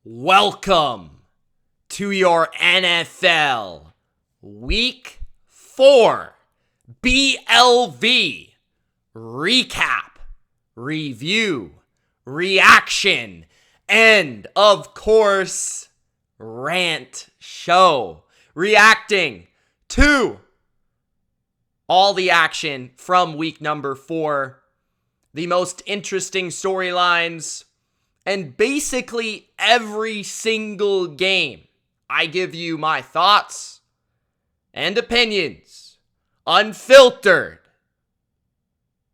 Welcome to your NFL Week 4 BLV recap, review, reaction, and of course, rant show. Reacting to all the action from week number 4, the most interesting storylines, and basically every single game. I give you my thoughts and opinions, unfiltered.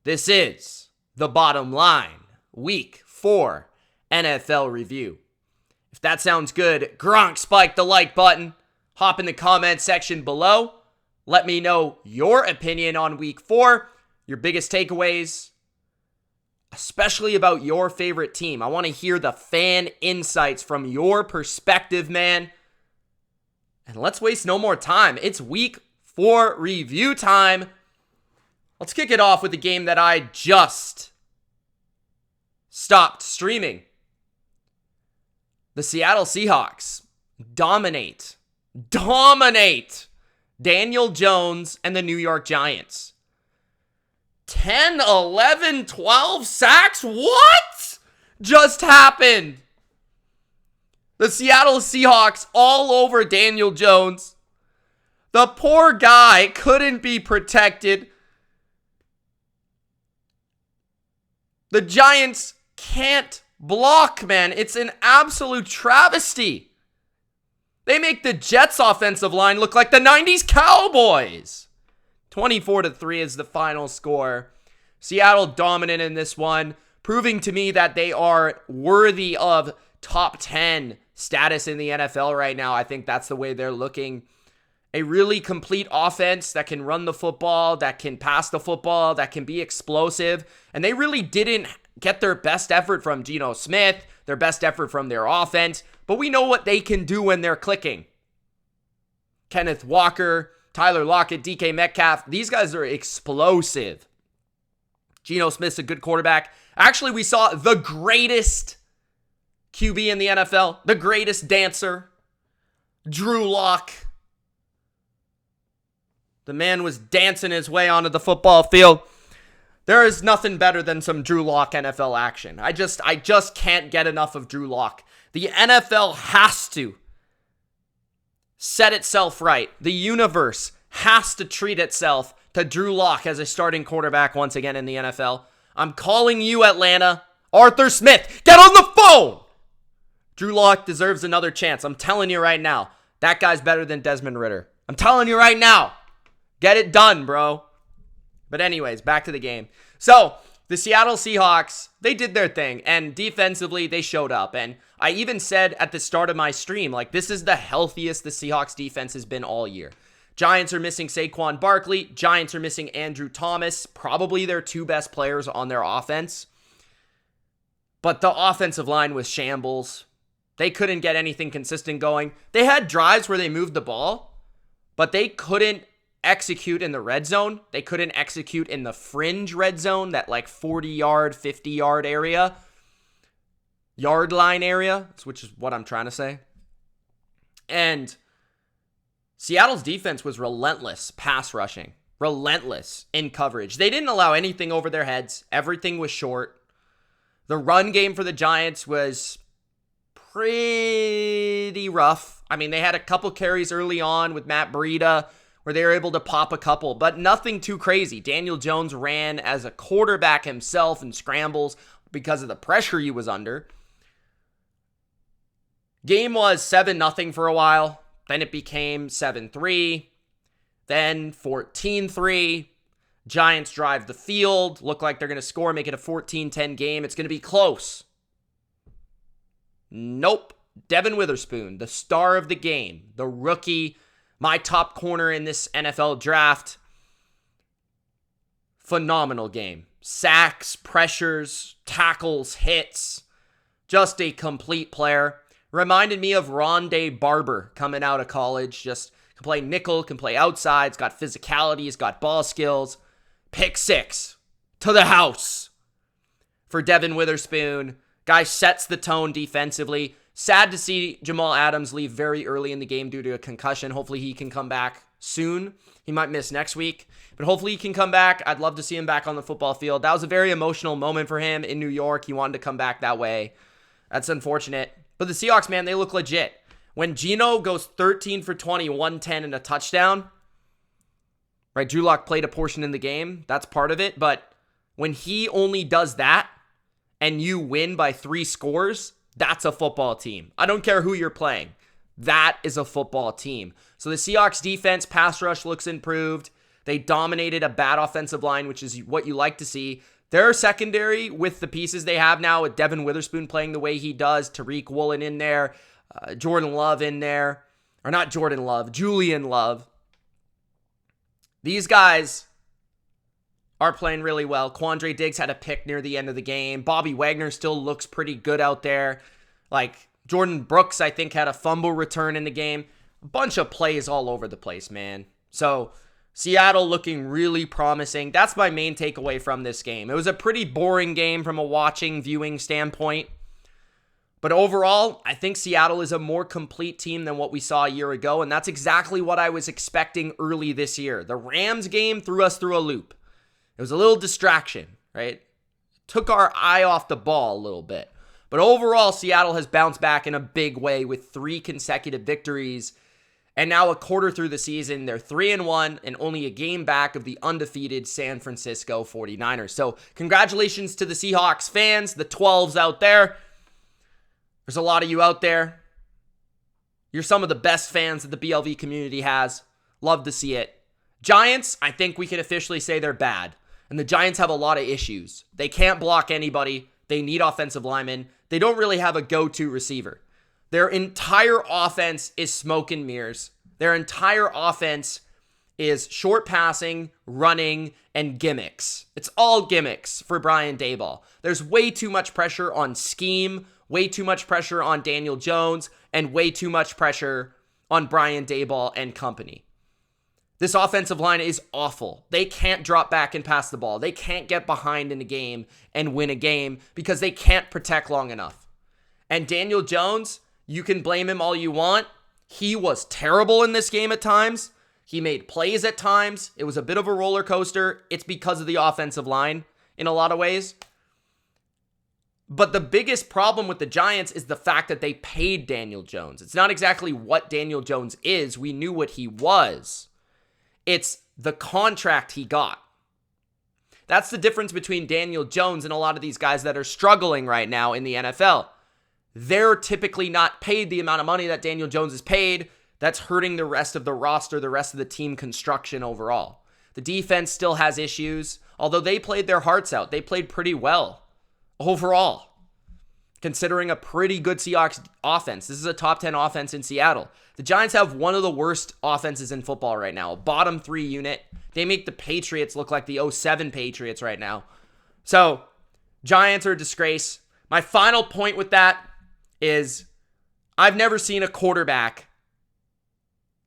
This is The Bottom Line, Week 4 NFL Review. If that sounds good, Gronk spike the like button. Hop in the comment section below. Let me know your opinion on Week 4, your biggest takeaways, especially about your favorite team. I want to hear the fan insights from your perspective, man. And let's waste no more time. It's Week 4 review time. Let's kick it off with the game that I just stopped streaming. The Seattle Seahawks dominate Daniel Jones and the New York Giants. 10, 11, 12 sacks? What just happened? The Seattle Seahawks all over Daniel Jones. The poor guy couldn't be protected. The Giants can't block, man. It's an absolute travesty. They make the Jets' offensive line look like the 90s Cowboys. 24-3 is the final score. Seattle dominant in this one, proving to me that they are worthy of top 10 status in the NFL right now. I think that's the way they're looking. A really complete offense that can run the football, that can pass the football, that can be explosive. And they really didn't get their best effort from Geno Smith, their best effort from their offense. But we know what they can do when they're clicking. Kenneth Walker, Tyler Lockett, DK Metcalf, these guys are explosive. Geno Smith's a good quarterback. Actually, we saw the greatest QB in the NFL, the greatest dancer, Drew Lock. The man was dancing his way onto the football field. There is nothing better than some Drew Lock NFL action. I just can't get enough of Drew Lock. The NFL has to set itself right. The universe has to treat itself to Drew Lock as a starting quarterback once again in the NFL. I'm calling you, Atlanta. Arthur Smith, get on the phone! Drew Lock deserves another chance. I'm telling you right now. That guy's better than Desmond Ridder. I'm telling you right now. Get it done, bro. But anyways, back to the game. So, the Seattle Seahawks, they did their thing, and defensively, they showed up. And I even said at the start of my stream, like, this is the healthiest the Seahawks defense has been all year. Giants are missing Saquon Barkley. Giants are missing Andrew Thomas, probably their two best players on their offense. But the offensive line was shambles. They couldn't get anything consistent going. They had drives where they moved the ball, but they couldn't execute in the red zone. They couldn't execute in the fringe red zone, that like 40-yard, 50-yard area. Yard line area, which is what I'm trying to say. And Seattle's defense was relentless pass rushing, relentless in coverage. They didn't allow anything over their heads. Everything was short. The run game for the Giants was pretty rough. I mean, they had a couple carries early on with Matt Breida where they were able to pop a couple, but nothing too crazy. Daniel Jones ran as a quarterback himself in scrambles because of the pressure he was under. Game was 7-0 for a while. Then it became 7-3. Then 14-3. Giants drive the field. Look like they're going to score, make it a 14-10 game. It's going to be close. Nope. Devin Witherspoon, the star of the game, the rookie, my top corner in this NFL draft. Phenomenal game. Sacks, pressures, tackles, hits. Just a complete player. Reminded me of Rondé Barber coming out of college. Just can play nickel, can play outside. He's got physicality. He's got ball skills. Pick six to the house for Devin Witherspoon. Guy sets the tone defensively. Sad to see Jamal Adams leave very early in the game due to a concussion. Hopefully he can come back soon. He might miss next week, but hopefully he can come back. I'd love to see him back on the football field. That was a very emotional moment for him in New York. He wanted to come back that way. That's unfortunate. But the Seahawks, man, they look legit. When Geno goes 13 for 20, 110 and a touchdown, right? Drew Lock played a portion in the game. That's part of it. But when he only does that and you win by 3 scores, that's a football team. I don't care who you're playing. That is a football team. So the Seahawks defense, pass rush looks improved. They dominated a bad offensive line, which is what you like to see. Their secondary, with the pieces they have now, with Devin Witherspoon playing the way he does, Tariq Woolen in there, Jordan Love in there. Or not Jordan Love, Julian Love. These guys are playing really well. Quandre Diggs had a pick near the end of the game. Bobby Wagner still looks pretty good out there. Like, Jordan Brooks, I think, had a fumble return in the game. A bunch of plays all over the place, man. So, Seattle looking really promising. That's my main takeaway from this game. It was a pretty boring game from a viewing standpoint. But overall, I think Seattle is a more complete team than what we saw a year ago, and that's exactly what I was expecting early this year. The Rams game threw us through a loop. It was a little distraction, right? Took our eye off the ball a little bit. But overall, Seattle has bounced back in a big way with 3 consecutive victories. And now a quarter through the season, they're 3-1 and only a game back of the undefeated San Francisco 49ers. So congratulations to the Seahawks fans, the 12s out there. There's a lot of you out there. You're some of the best fans that the BLV community has. Love to see it. Giants, I think we can officially say they're bad. And the Giants have a lot of issues. They can't block anybody. They need offensive linemen. They don't really have a go-to receiver. Their entire offense is smoke and mirrors. Their entire offense is short passing, running, and gimmicks. It's all gimmicks for Brian Daboll. There's way too much pressure on scheme, way too much pressure on Daniel Jones, and way too much pressure on Brian Daboll and company. This offensive line is awful. They can't drop back and pass the ball. They can't get behind in a game and win a game because they can't protect long enough. And Daniel Jones, you can blame him all you want. He was terrible in this game at times. He made plays at times. It was a bit of a roller coaster. It's because of the offensive line in a lot of ways. But the biggest problem with the Giants is the fact that they paid Daniel Jones. It's not exactly what Daniel Jones is. We knew what he was. It's the contract he got. That's the difference between Daniel Jones and a lot of these guys that are struggling right now in the NFL. They're typically not paid the amount of money that Daniel Jones is paid. That's hurting the rest of the roster, the rest of the team construction overall. The defense still has issues, although they played their hearts out. They played pretty well overall, considering a pretty good Seahawks offense. This is a top 10 offense in Seattle. The Giants have one of the worst offenses in football right now, a bottom 3 unit. They make the Patriots look like the 07 Patriots right now. So, Giants are a disgrace. My final point with that is I've never seen a quarterback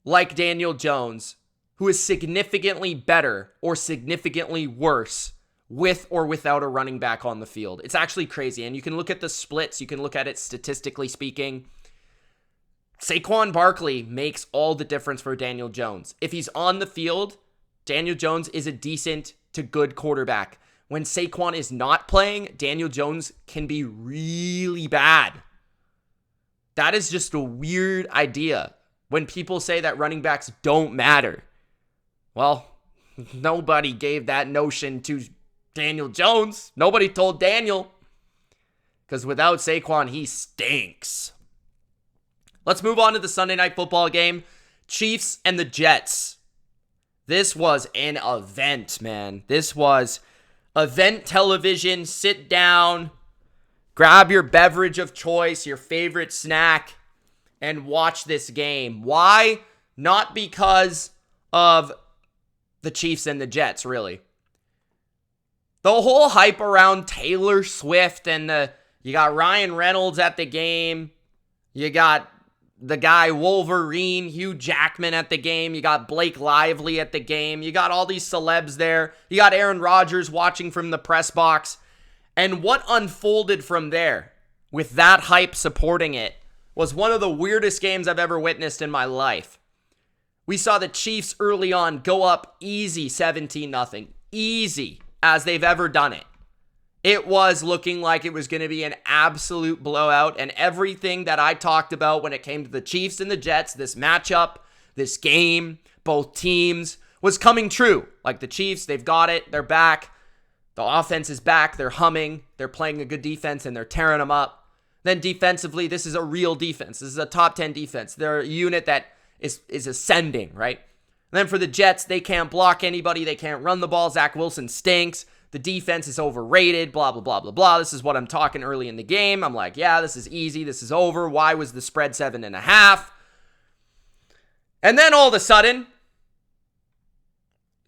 like Daniel Jones who is significantly better or significantly worse with or without a running back on the field. It's actually crazy. And you can look at the splits. You can look at it statistically speaking. Saquon Barkley makes all the difference for Daniel Jones. If he's on the field, Daniel Jones is a decent to good quarterback. When Saquon is not playing, Daniel Jones can be really bad. That is just a weird idea when people say that running backs don't matter. Well, nobody gave that notion to Daniel Jones. Nobody told Daniel. Because without Saquon, he stinks. Let's move on to the Sunday Night Football game. Chiefs and the Jets. This was an event, man. This was event television. Sit down, grab your beverage of choice, your favorite snack, and watch this game. Why? Not because of the Chiefs and the Jets, really. The whole hype around Taylor Swift and you got Ryan Reynolds at the game. You got the guy Wolverine, Hugh Jackman at the game. You got Blake Lively at the game. You got all these celebs there. You got Aaron Rodgers watching from the press box. And what unfolded from there with that hype supporting it was one of the weirdest games I've ever witnessed in my life. We saw the Chiefs early on go up easy 17-0. Easy as they've ever done it. It was looking like it was going to be an absolute blowout, and everything that I talked about when it came to the Chiefs and the Jets, this matchup, this game, both teams, was coming true. Like the Chiefs, they've got it. They're back. The offense is back. They're humming. They're playing a good defense, and they're tearing them up. Then defensively, this is a real defense. This is a top 10 defense. They're a unit that is ascending, right? And then for the Jets, they can't block anybody. They can't run the ball. Zach Wilson stinks. The defense is overrated, blah, blah, blah, blah, blah. This is what I'm talking early in the game. I'm like, yeah, this is easy. This is over. Why was the spread 7.5? And then all of a sudden,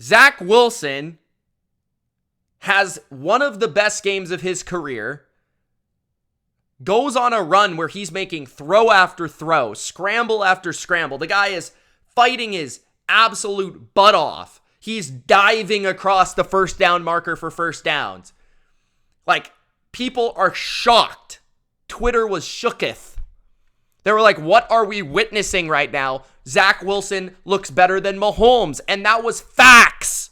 Zach Wilson has one of the best games of his career, goes on a run where he's making throw after throw, scramble after scramble. The guy is fighting his absolute butt off. He's diving across the first down marker for first downs. Like, people are shocked. Twitter was shooketh. They were like, what are we witnessing right now? Zach Wilson looks better than Mahomes. And that was facts.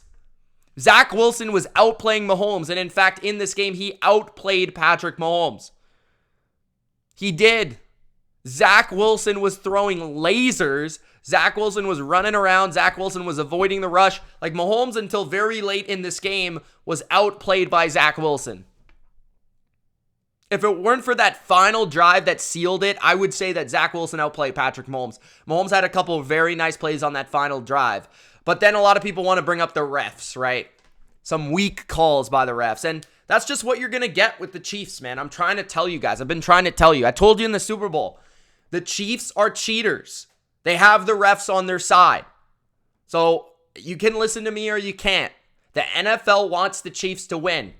Zach Wilson was outplaying Mahomes. And in fact, in this game, he outplayed Patrick Mahomes. He did. Zach Wilson was throwing lasers. Zach Wilson was running around. Zach Wilson was avoiding the rush. Like Mahomes, until very late in this game, was outplayed by Zach Wilson. If it weren't for that final drive that sealed it, I would say that Zach Wilson outplayed Patrick Mahomes. Mahomes had a couple of very nice plays on that final drive. But then a lot of people want to bring up the refs, right? Some weak calls by the refs. And that's just what you're going to get with the Chiefs, man. I'm trying to tell you guys. I've been trying to tell you. I told you in the Super Bowl. The Chiefs are cheaters. They have the refs on their side. So you can listen to me or you can't. The NFL wants the Chiefs to win.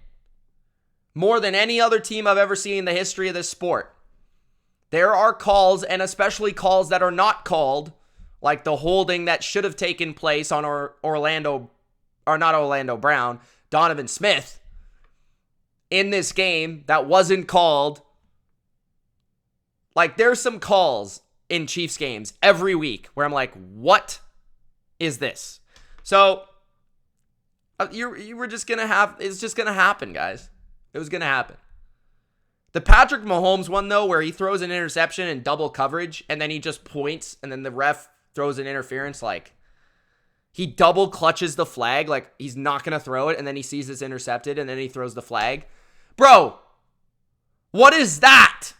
More than any other team I've ever seen in the history of this sport. There are calls, and especially calls that are not called, like the holding that should have taken place on Donovan Smith in this game that wasn't called. Like, there's some calls in Chiefs games every week where I'm like, what is this? So you were just gonna have, it's just gonna happen, guys. It was gonna happen. The Patrick Mahomes one, though, where he throws an interception in double coverage and then he just points and then the ref throws an interference, like he double clutches the flag, like he's not gonna throw it, and then he sees it's intercepted and then he throws the flag. Bro, what is that?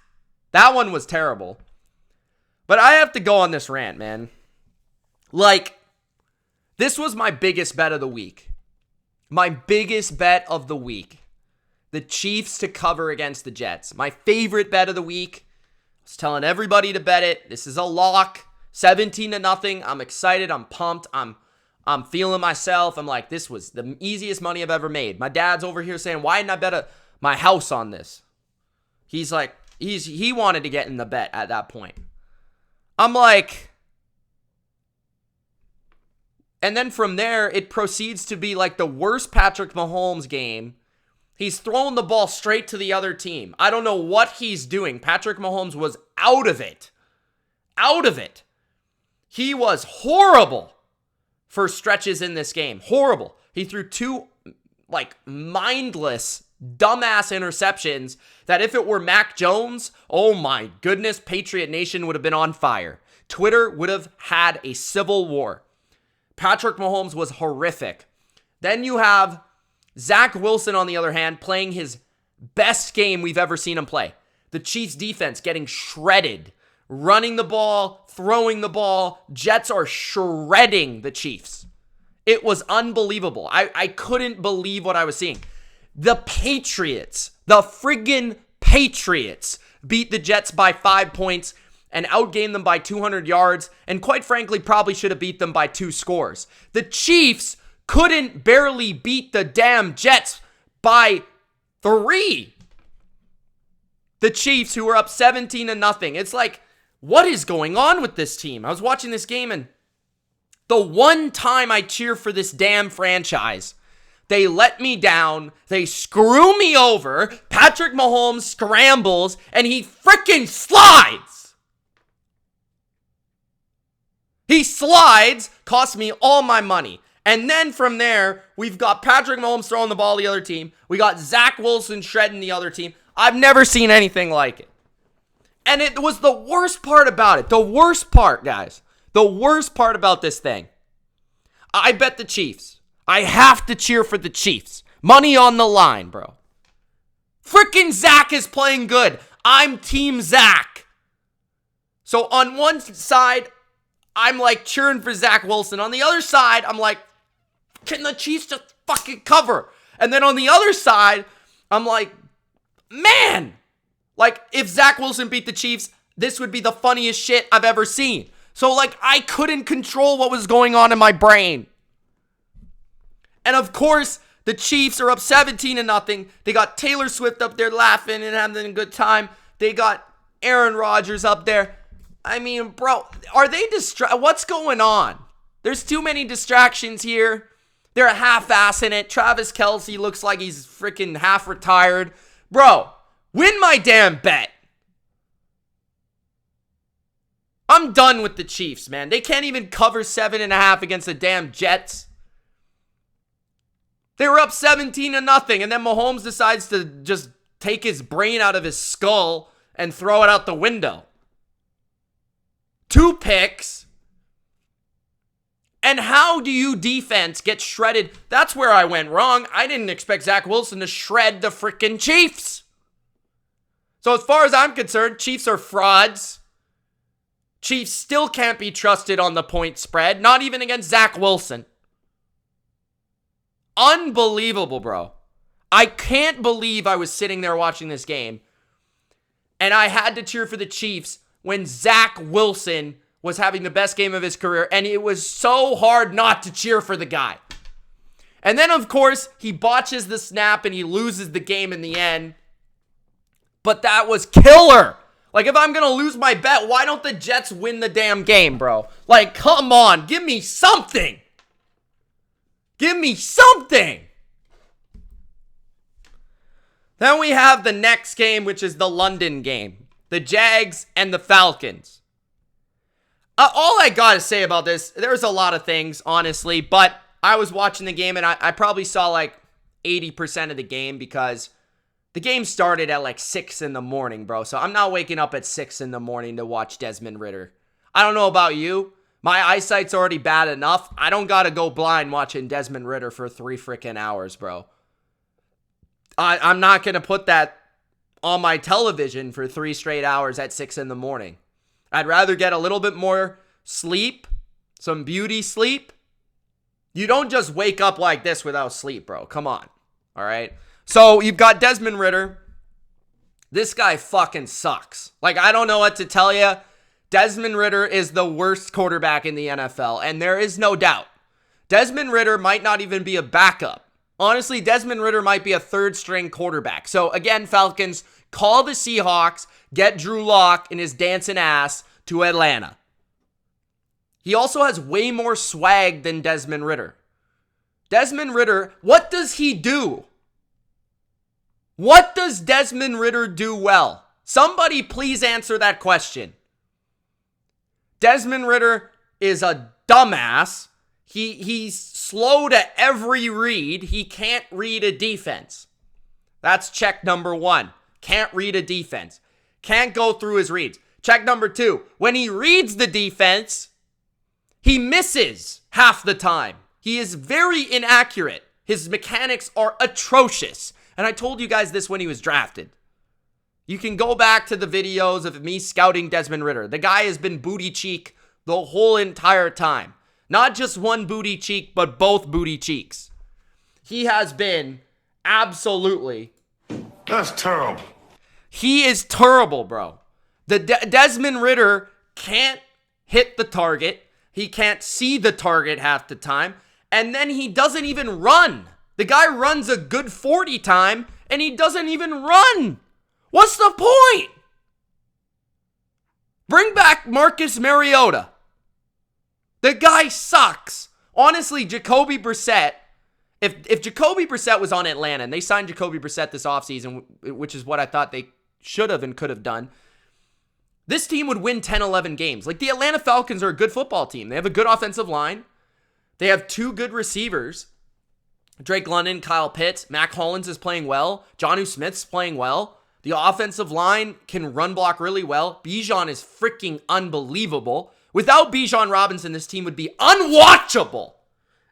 That one was terrible. But I have to go on this rant, man. Like, this was my biggest bet of the week. My biggest bet of the week. The Chiefs to cover against the Jets. My favorite bet of the week. I was telling everybody to bet it. This is a lock. 17-0. I'm excited. I'm pumped. I'm feeling myself. I'm like, this was the easiest money I've ever made. My dad's over here saying, why didn't I bet my house on this? He's like, he wanted to get in the bet at that point. I'm like, and then from there, it proceeds to be like the worst Patrick Mahomes game. He's throwing the ball straight to the other team. I don't know what he's doing. Patrick Mahomes was out of it. Out of it. He was horrible for stretches in this game. Horrible. He threw two, like, mindless, dumbass interceptions that if it were Mac Jones, oh my goodness, Patriot Nation would have been on fire. Twitter would have had a civil war. Patrick Mahomes was horrific. Then you have Zach Wilson, on the other hand, playing his best game we've ever seen him play. The Chiefs defense getting shredded, running the ball, throwing the ball. Jets are shredding the Chiefs. It was unbelievable. I couldn't believe what I was seeing. The Patriots, the friggin' Patriots, beat the Jets by 5 points and outgained them by 200 yards, and quite frankly, probably should have beat them by 2 scores. The Chiefs couldn't barely beat the damn Jets by 3. The Chiefs, who were up 17-0. It's like, what is going on with this team? I was watching this game, and the one time I cheer for this damn franchise, they let me down. They screw me over. Patrick Mahomes scrambles, and he freaking slides. He slides, cost me all my money. And then from there, we've got Patrick Mahomes throwing the ball to the other team. We got Zach Wilson shredding the other team. I've never seen anything like it. And it was the worst part about it. The worst part, guys. The worst part about this thing. I bet the Chiefs. I have to cheer for the Chiefs. Money on the line, bro. Freaking Zach is playing good. I'm Team Zach. So on one side, I'm like cheering for Zach Wilson. On the other side, I'm like, can the Chiefs just fucking cover? And then on the other side, I'm like, man, like if Zach Wilson beat the Chiefs, this would be the funniest shit I've ever seen. So like I couldn't control what was going on in my brain. And of course, the Chiefs are up 17-0. They got Taylor Swift up there laughing and having a good time. They got Aaron Rodgers up there. I mean, bro, are they what's going on? There's too many distractions here. They're half-assing it. Travis Kelce looks like he's freaking half retired. Bro, win my damn bet. I'm done with the Chiefs, man. They can't even cover 7.5 against the damn Jets. They were up 17-0, and then Mahomes decides to just take his brain out of his skull and throw it out the window. 2 picks. And how do you defense get shredded? That's where I went wrong. I didn't expect Zach Wilson to shred the freaking Chiefs. So as far as I'm concerned, Chiefs are frauds. Chiefs still can't be trusted on the point spread, not even against Zach Wilson. Unbelievable, bro. I can't believe I was sitting there watching this game and I had to cheer for the Chiefs when Zach Wilson was having the best game of his career, and it was so hard not to cheer for the guy. And then, of course, he botches the snap and he loses the game in the end. But that was killer. Like, if I'm going to lose my bet, why don't the Jets win the damn game, bro? Like, come on. Give me something. Give me something. Then we have the next game, which is the London game. The Jags and the Falcons. All I got to say about this, there's a lot of things, honestly. But I was watching the game, and I probably saw like 80% of the game because the game started at like 6 in the morning, bro. So I'm not waking up at 6 in the morning to watch Desmond Ridder. I don't know about you. My eyesight's already bad enough. I don't got to go blind watching Desmond Ridder for 3 freaking hours, bro. I'm not going to put that on my television for 3 straight hours at 6 in the morning. I'd rather get a little bit more sleep, some beauty sleep. You don't just wake up like this without sleep, bro. Come on. All right. So you've got Desmond Ridder. This guy fucking sucks. Like, I don't know what to tell you. Desmond Ridder is the worst quarterback in the NFL, and there is no doubt. Desmond Ridder might not even be a backup. Honestly, Desmond Ridder might be a 3rd-string quarterback. So, again, Falcons, call the Seahawks, get Drew Lock and his dancing ass to Atlanta. He also has way more swag than Desmond Ridder. Desmond Ridder, what does he do? What does Desmond Ridder do well? Somebody please answer that question. Desmond Ridder is a dumbass. He's slow to every read. He can't read a defense. That's check number 1. Can't read a defense. Can't go through his reads. Check number 2. When he reads the defense, he misses half the time. He is very inaccurate. His mechanics are atrocious. And I told you guys this when he was drafted. You can go back to the videos of me scouting Desmond Ridder. The guy has been booty cheek the whole entire time. Not just one booty cheek, but both booty cheeks. He has been absolutely... That's terrible. He is terrible, bro. The Desmond Ridder can't hit the target. He can't see the target half the time. And then he doesn't even run. The guy runs a good 40 time, and he doesn't even run. What's the point? Bring back Marcus Mariota. The guy sucks. Honestly, Jacoby Brissett, if Jacoby Brissett was on Atlanta, and they signed Jacoby Brissett this offseason, which is what I thought they should have and could have done, this team would win 10, 11 games. Like, the Atlanta Falcons are a good football team. They have a good offensive line. They have 2 good receivers. Drake London, Kyle Pitts. Mac Hollins is playing well. Jonnu Smith's playing well. The offensive line can run block really well. Bijan is freaking unbelievable. Without Bijan Robinson, this team would be unwatchable.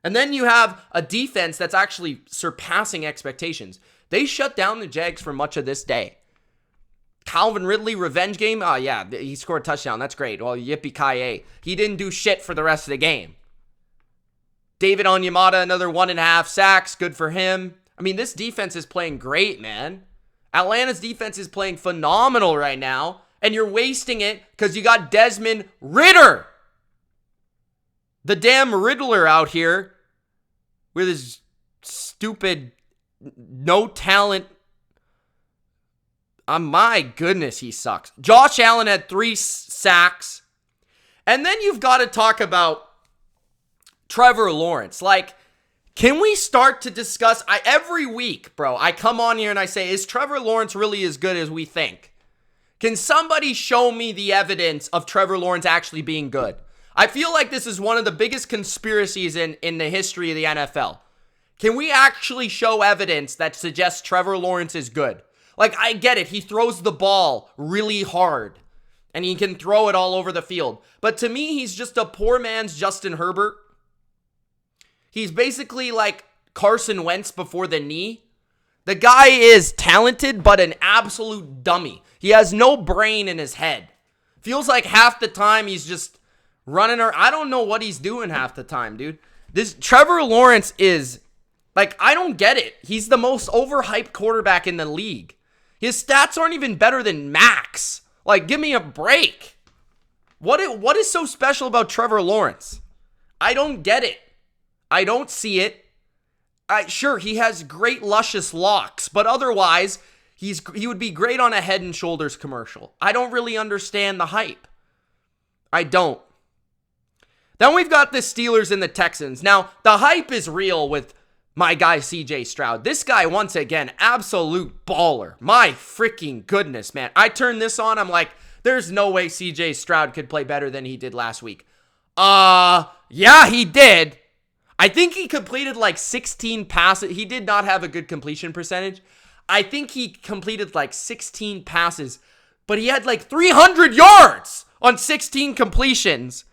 And then you have a defense that's actually surpassing expectations. They shut down the Jags for much of this day. Calvin Ridley, revenge game? Oh, yeah, he scored a touchdown. That's great. Well, yippee-ki-yay. He didn't do shit for the rest of the game. David Onyemata, another 1.5 sacks. Good for him. I mean, this defense is playing great, man. Atlanta's defense is playing phenomenal right now, and you're wasting it because you got Desmond Ridder. The damn Riddler out here with his stupid, no talent. My goodness, he sucks. Josh Allen had 3 sacks. And then you've got to talk about Trevor Lawrence. Like, can we start to discuss, every week, bro, I come on here and I say, is Trevor Lawrence really as good as we think? Can somebody show me the evidence of Trevor Lawrence actually being good? I feel like this is one of the biggest conspiracies in the history of the NFL. Can we actually show evidence that suggests Trevor Lawrence is good? Like, I get it. He throws the ball really hard, and he can throw it all over the field. But to me, he's just a poor man's Justin Herbert. He's basically like Carson Wentz before the knee. The guy is talented, but an absolute dummy. He has no brain in his head. Feels like half the time he's just running around. I don't know what he's doing half the time, dude. This Trevor Lawrence is, like, I don't get it. He's the most overhyped quarterback in the league. His stats aren't even better than Max. Like, give me a break. What is so special about Trevor Lawrence? I don't get it. I don't see it. Sure, he has great luscious locks, but otherwise, he would be great on a Head and Shoulders commercial. I don't really understand the hype. I don't. Then we've got the Steelers and the Texans. Now, the hype is real with my guy CJ Stroud. This guy, once again, absolute baller. My freaking goodness, man. I turned this on, I'm like, there's no way CJ Stroud could play better than he did last week. Yeah, he did. I think he completed like 16 passes. He did not have a good completion percentage. I think he completed like 16 passes, but he had like 300 yards on 16 completions.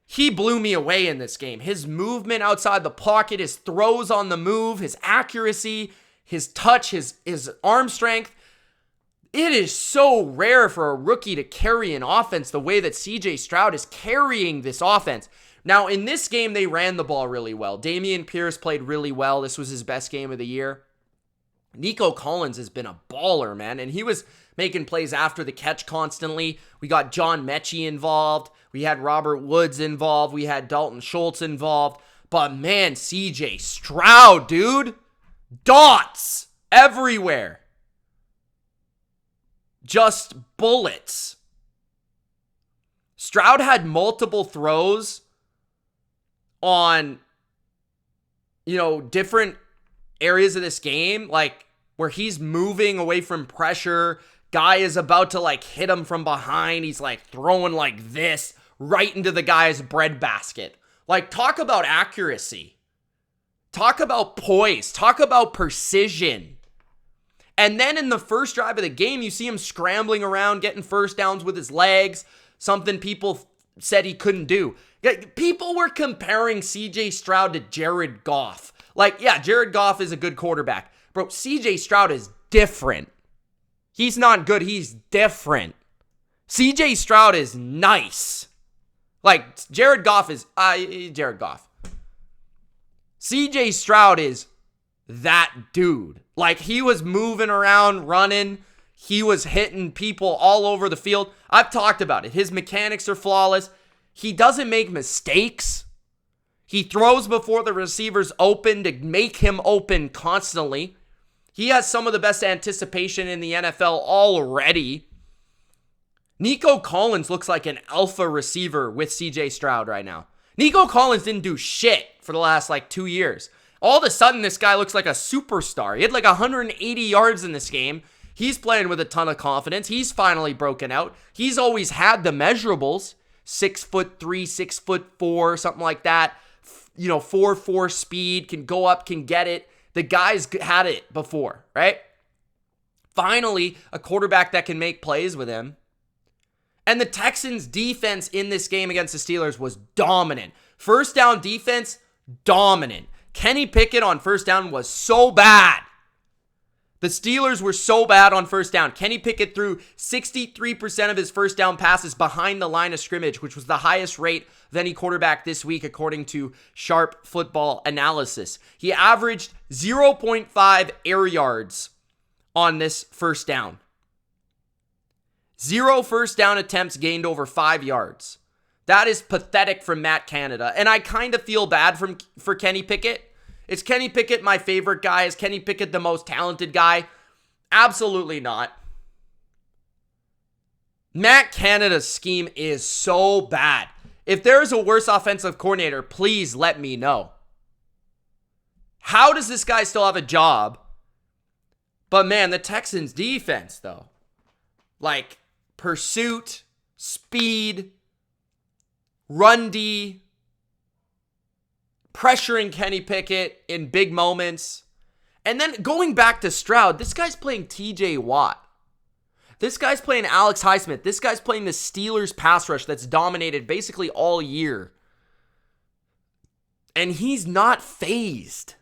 He blew me away in this game. His movement outside the pocket, his throws on the move, his accuracy, his touch, his arm strength. It is so rare for a rookie to carry an offense the way that CJ Stroud is carrying this offense. Now, in this game, they ran the ball really well. Dameon Pierce played really well. This was his best game of the year. Nico Collins has been a baller, man, and he was making plays after the catch constantly. We got John Mechie involved. We had Robert Woods involved. We had Dalton Schultz involved. But, man, CJ Stroud, dude. Dots everywhere. Just bullets. Stroud had multiple throws on, different areas of this game, like where he's moving away from pressure. Guy is about to like hit him from behind. He's like throwing like this right into the guy's breadbasket. Like, talk about accuracy. Talk about poise. Talk about precision. And then in the first drive of the game, you see him scrambling around, getting first downs with his legs, something people said he couldn't do. People were comparing CJ Stroud to Jared Goff. Like, yeah, Jared Goff is a good quarterback. Bro, CJ Stroud is different. He's not good. He's different. CJ Stroud is nice. Like, Jared Goff is Jared Goff. CJ Stroud is that dude. Like, he was moving around, running. He was hitting people all over the field. I've talked about it. His mechanics are flawless. He doesn't make mistakes. He throws before the receiver's open to make him open constantly. He has some of the best anticipation in the NFL already. Nico Collins looks like an alpha receiver with CJ Stroud right now. Nico Collins didn't do shit for the last 2 years. All of a sudden, this guy looks like a superstar. He had 180 yards in this game. He's playing with a ton of confidence. He's finally broken out. He's always had the measurables. 6'3", 6'4", something like that. 4.4 speed, can go up, can get it. The guy's had it before, right? Finally, a quarterback that can make plays with him. And the Texans' defense in this game against the Steelers was dominant. First down defense, dominant. Kenny Pickett on first down was so bad. The Steelers were so bad on first down. Kenny Pickett threw 63% of his first down passes behind the line of scrimmage, which was the highest rate of any quarterback this week, according to Sharp Football Analysis. He averaged 0.5 air yards on this first down. 0 first down attempts gained over 5 yards. That is pathetic from Matt Canada. And I kind of feel bad for Kenny Pickett. Is Kenny Pickett my favorite guy? Is Kenny Pickett the most talented guy? Absolutely not. Matt Canada's scheme is so bad. If there is a worse offensive coordinator, please let me know. How does this guy still have a job? But man, the Texans defense though. Like pursuit, speed, run D, pressuring Kenny Pickett in big moments. And then going back to Stroud, this guy's playing TJ Watt. This guy's playing Alex Highsmith. This guy's playing the Steelers pass rush that's dominated basically all year. And he's not fazed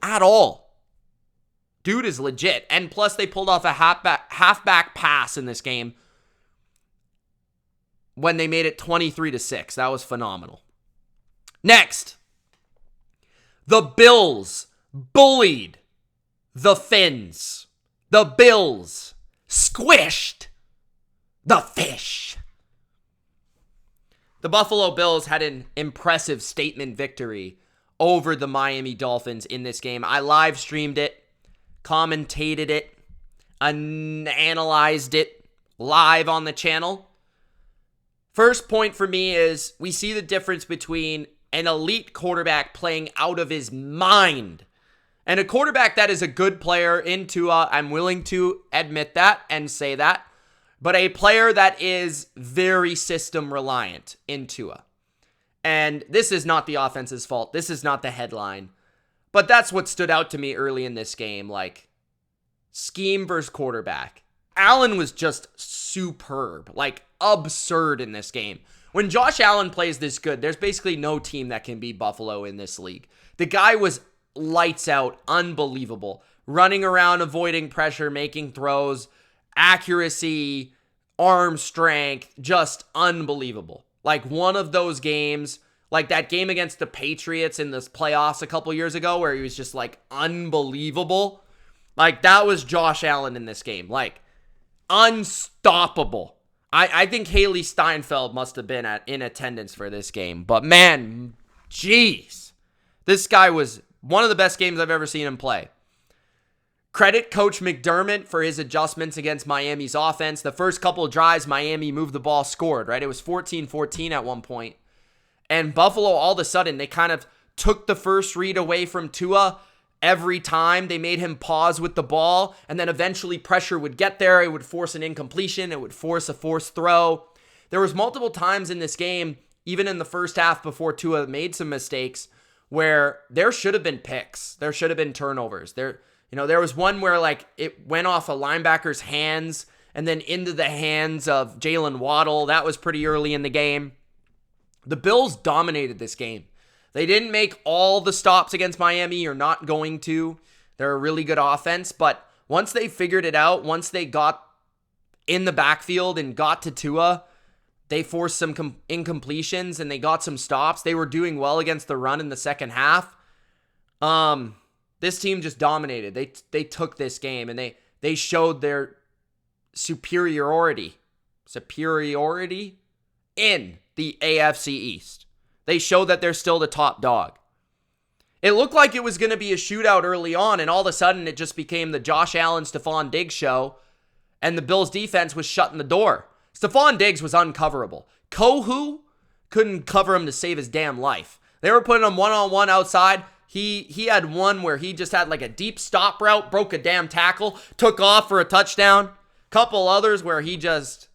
at all. Dude is legit. And plus they pulled off a halfback pass in this game when they made it 23-6. That was phenomenal. Next, the Bills bullied the Finns. The Bills squished the fish. The Buffalo Bills had an impressive statement victory over the Miami Dolphins in this game. I live streamed it, commentated it, analyzed it live on the channel. First point for me is we see the difference between an elite quarterback playing out of his mind and a quarterback that is a good player in Tua. I'm willing to admit that and say that. But a player that is very system reliant in Tua. And this is not the offense's fault. This is not the headline. But that's what stood out to me early in this game. Like, scheme versus quarterback. Allen was just superb. Like, absurd in this game. When Josh Allen plays this good, there's basically no team that can beat Buffalo in this league. The guy was lights out, unbelievable. Running around, avoiding pressure, making throws, accuracy, arm strength, just unbelievable. Like one of those games, like that game against the Patriots in the playoffs a couple years ago where he was just like unbelievable. Like that was Josh Allen in this game. Like unstoppable. I think Haley Steinfeld must have been in attendance for this game. But man, jeez. This guy was one of the best games I've ever seen him play. Credit Coach McDermott for his adjustments against Miami's offense. The first couple of drives, Miami moved the ball, scored, right? It was 14-14 at one point. And Buffalo, all of a sudden, they kind of took the first read away from Tua every time. They made him pause with the ball, and then eventually pressure would get there. It would force an incompletion. It would force a forced throw. There was multiple times in this game, even in the first half before Tua made some mistakes, where there should have been picks. There should have been turnovers. There was one where like it went off a linebacker's hands and then into the hands of Jalen Waddle. That was pretty early in the game. The Bills dominated this game. They didn't make all the stops against Miami. You're not going to. They're a really good offense. But once they figured it out, once they got in the backfield and got to Tua, they forced some incompletions and they got some stops. They were doing well against the run in the second half. This team just dominated. They took this game and they showed their superiority in the AFC East. They showed that they're still the top dog. It looked like it was going to be a shootout early on, and all of a sudden it just became the Josh Allen, Stephon Diggs show, and the Bills defense was shutting the door. Stephon Diggs was uncoverable. Kohu couldn't cover him to save his damn life. They were putting him one-on-one outside. He had one where he just had like a deep stop route, broke a damn tackle, took off for a touchdown. Couple others where he just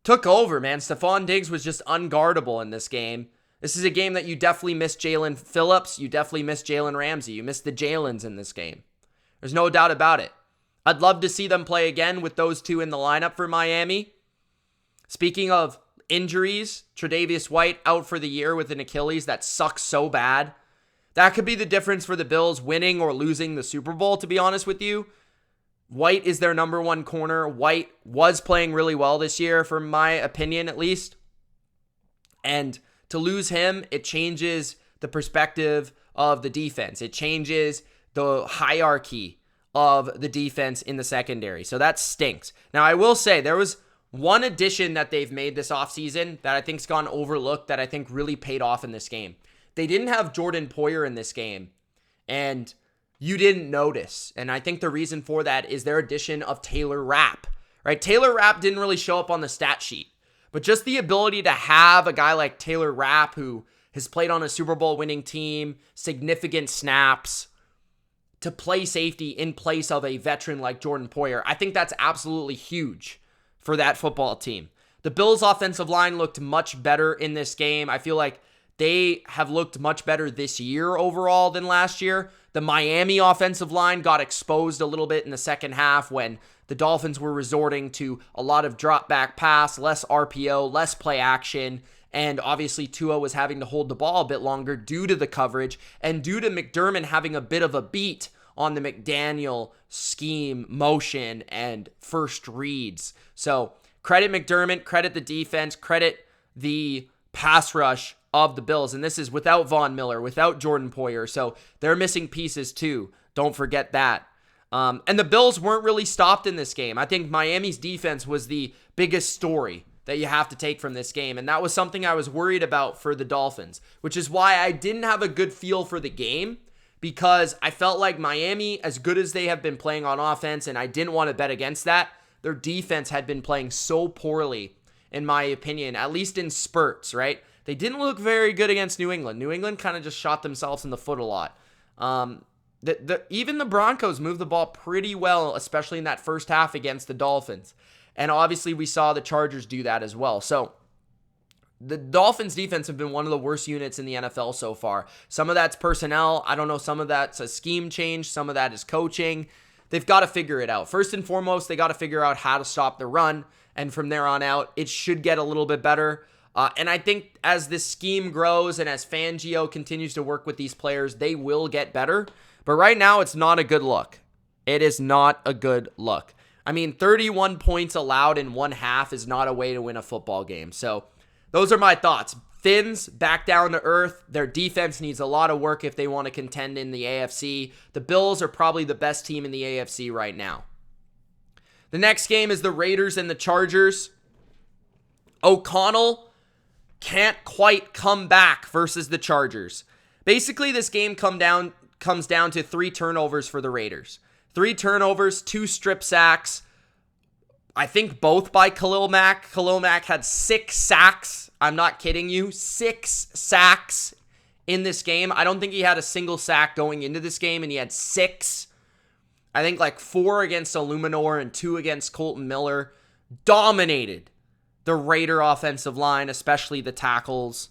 took over, man. Stephon Diggs was just unguardable in this game. This is a game that you definitely miss Jalen Phillips. You definitely miss Jalen Ramsey. You miss the Jalens in this game. There's no doubt about it. I'd love to see them play again with those two in the lineup for Miami. Speaking of injuries, Tre'Davious White out for the year with an Achilles that sucks so bad. That could be the difference for the Bills winning or losing the Super Bowl, to be honest with you. White is their number one corner. White was playing really well this year, for my opinion at least. And to lose him, it changes the perspective of the defense. It changes the hierarchy of the defense in the secondary. So that stinks. Now, I will say there was one addition that they've made this offseason that I think's gone overlooked that I think really paid off in this game. They didn't have Jordan Poyer in this game, and you didn't notice. And I think the reason for that is their addition of Taylor Rapp, right? Taylor Rapp didn't really show up on the stat sheet, but just the ability to have a guy like Taylor Rapp who has played on a Super Bowl winning team, significant snaps, to play safety in place of a veteran like Jordan Poyer, I think that's absolutely huge for that football team. The Bills' offensive line looked much better in this game. I feel like they have looked much better this year overall than last year. The Miami offensive line got exposed a little bit in the second half when the Dolphins were resorting to a lot of drop back pass, less RPO, less play action, and obviously Tua was having to hold the ball a bit longer due to the coverage and due to McDermott having a bit of a beat on the McDaniel scheme, motion, and first reads. So credit McDermott, credit the defense, credit the pass rush of the Bills. And this is without Von Miller, without Jordan Poyer. So they're missing pieces too. Don't forget that. And the Bills weren't really stopped in this game. I think Miami's defense was the biggest story that you have to take from this game. And that was something I was worried about for the Dolphins, which is why I didn't have a good feel for the game, because I felt like Miami, as good as they have been playing on offense, and I didn't want to bet against that, their defense had been playing so poorly, in my opinion, at least in spurts, right? They didn't look very good against New England. New England kind of just shot themselves in the foot a lot. Even the Broncos moved the ball pretty well, especially in that first half against the Dolphins. And obviously we saw the Chargers do that as well. So the Dolphins defense have been one of the worst units in the NFL so far. Some of that's personnel. I don't know. Some of that's a scheme change. Some of that is coaching. They've got to figure it out. First and foremost, they got to figure out how to stop the run. And from there on out, it should get a little bit better. And I think as this scheme grows and as Fangio continues to work with these players, they will get better. But right now, it's not a good look. It is not a good look. I mean, 31 points allowed in one half is not a way to win a football game. So those are my thoughts. Fins back down to earth. Their defense needs a lot of work if they want to contend in the AFC. The Bills are probably the best team in the AFC right now. The next game is the Raiders and the Chargers. O'Connell can't quite come back versus the Chargers. Basically, this game comes down to 3 turnovers for the Raiders. 3 turnovers, 2 strip sacks. I think both by Khalil Mack. Khalil Mack had 6 sacks. I'm not kidding you. 6 sacks in this game. I don't think he had a single sack going into this game, and he had 6. I think like 4 against Illuminor and 2 against Colton Miller. Dominated the Raider offensive line, especially the tackles.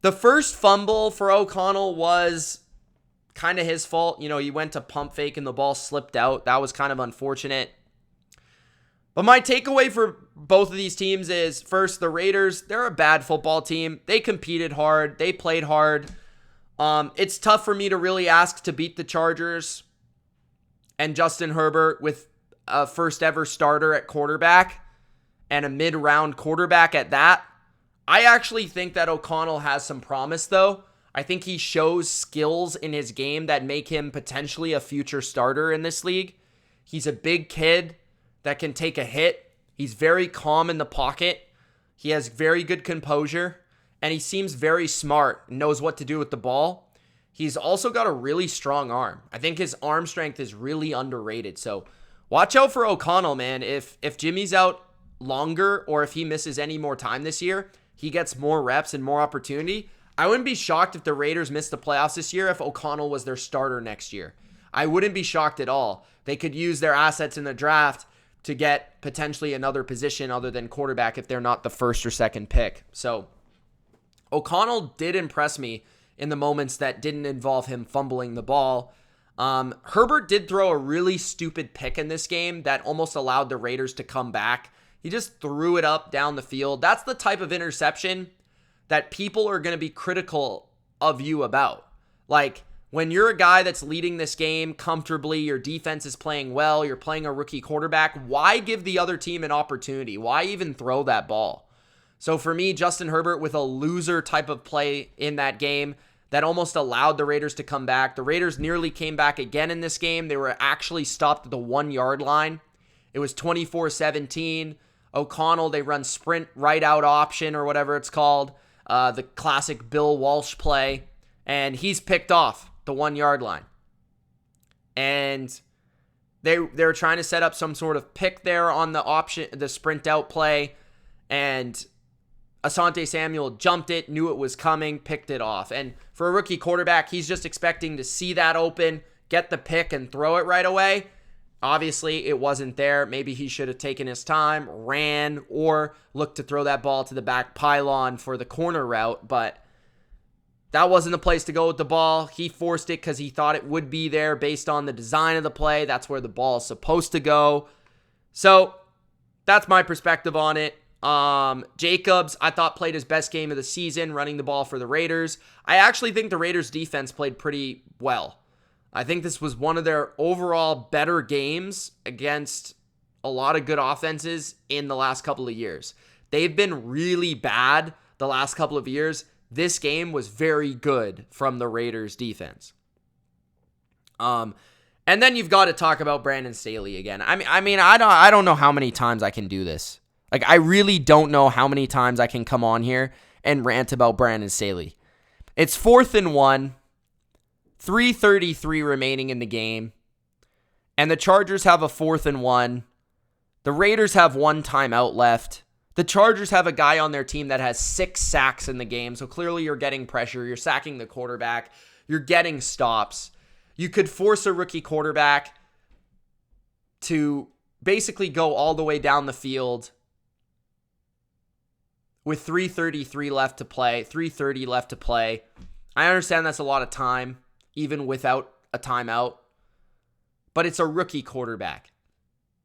The first fumble for O'Connell was kind of his fault. You know, he went to pump fake and the ball slipped out. That was kind of unfortunate. But my takeaway for both of these teams is, first, the Raiders, they're a bad football team. They competed hard. They played hard. It's tough for me to really ask to beat the Chargers and Justin Herbert with a first ever starter at quarterback and a mid-round quarterback at that. I actually think that O'Connell has some promise, though. I think he shows skills in his game that make him potentially a future starter in this league. He's a big kid that can take a hit. He's very calm in the pocket. He has very good composure, and he seems very smart and knows what to do with the ball. He's also got a really strong arm. I think his arm strength is really underrated. So watch out for O'Connell, man. If Jimmy's out longer or if he misses any more time this year, he gets more reps and more opportunity. I wouldn't be shocked if the Raiders missed the playoffs this year if O'Connell was their starter next year. I wouldn't be shocked at all. They could use their assets in the draft to get potentially another position other than quarterback if they're not the first or second pick. So O'Connell did impress me in the moments that didn't involve him fumbling the ball. Herbert did throw a really stupid pick in this game that almost allowed the Raiders to come back. He just threw it up down the field. That's the type of interception that people are going to be critical of you about. Like, when you're a guy that's leading this game comfortably, your defense is playing well, you're playing a rookie quarterback, why give the other team an opportunity? Why even throw that ball? So for me, Justin Herbert with a loser type of play in that game that almost allowed the Raiders to come back. The Raiders nearly came back again in this game. They were actually stopped at the 1-yard line. It was 24-17. O'Connell, they run sprint right out option or whatever it's called. The classic Bill Walsh play. And he's picked off the 1-yard line. And they were trying to set up some sort of pick there on the option, the sprint out play. And Asante Samuel jumped it, knew it was coming, picked it off. And for a rookie quarterback, he's just expecting to see that open, get the pick, and throw it right away. Obviously, it wasn't there. Maybe he should have taken his time, ran, or looked to throw that ball to the back pylon for the corner route, but that wasn't the place to go with the ball. He forced it because he thought it would be there based on the design of the play. That's where the ball is supposed to go. So that's my perspective on it. Jacobs, I thought, played his best game of the season running the ball for the Raiders. I actually think the Raiders defense played pretty well. I think this was one of their overall better games against a lot of good offenses in the last couple of years. They've been really bad the last couple of years. This game was very good from the Raiders defense. And then you've got to talk about Brandon Staley again. I don't know how many times I can do this. Like, I really don't know how many times I can come on here and rant about Brandon Staley. It's 4th and 1, 3:33 remaining in the game, and the Chargers have a 4th and 1. The Raiders have 1 timeout left. The Chargers have a guy on their team that has 6 sacks in the game, so clearly you're getting pressure. You're sacking the quarterback. You're getting stops. You could force a rookie quarterback to basically go all the way down the field with 3:33 left to play, 3:30 left to play. I understand that's a lot of time, even without a timeout, but it's a rookie quarterback.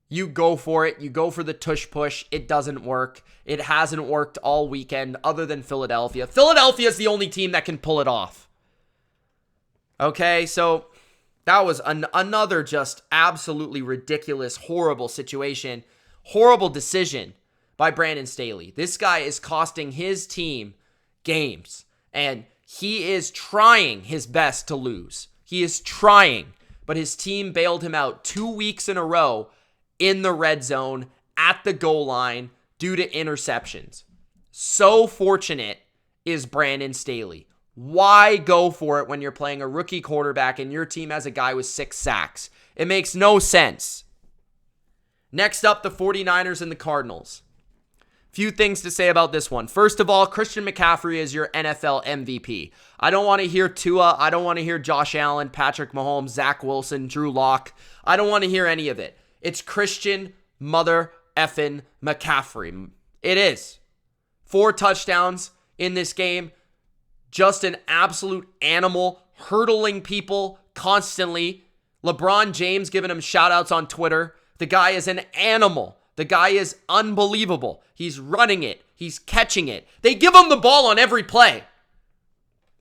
You go for it. You go for the tush push. It doesn't work. It hasn't worked all weekend other than Philadelphia. Philadelphia is the only team that can pull it off. Okay, so that was another just absolutely ridiculous, horrible situation. Horrible decision by Brandon Staley. This guy is costing his team games, and he is trying his best to lose. He is trying, but his team bailed him out 2 weeks in a row in the red zone at the goal line due to interceptions. So fortunate is Brandon Staley. Why go for it when you're playing a rookie quarterback and your team has a guy with 6 sacks? It makes no sense. Next up, the 49ers and the Cardinals. Few things to say about this one. First of all, Christian McCaffrey is your NFL MVP. I don't want to hear Tua. I don't want to hear Josh Allen, Patrick Mahomes, Zach Wilson, Drew Lock. I don't want to hear any of it. It's Christian mother effing McCaffrey. It is. 4 touchdowns in this game. Just an absolute animal, hurdling people constantly. LeBron James giving him shout-outs on Twitter. The guy is an animal. The guy is unbelievable. He's running it. He's catching it. They give him the ball on every play.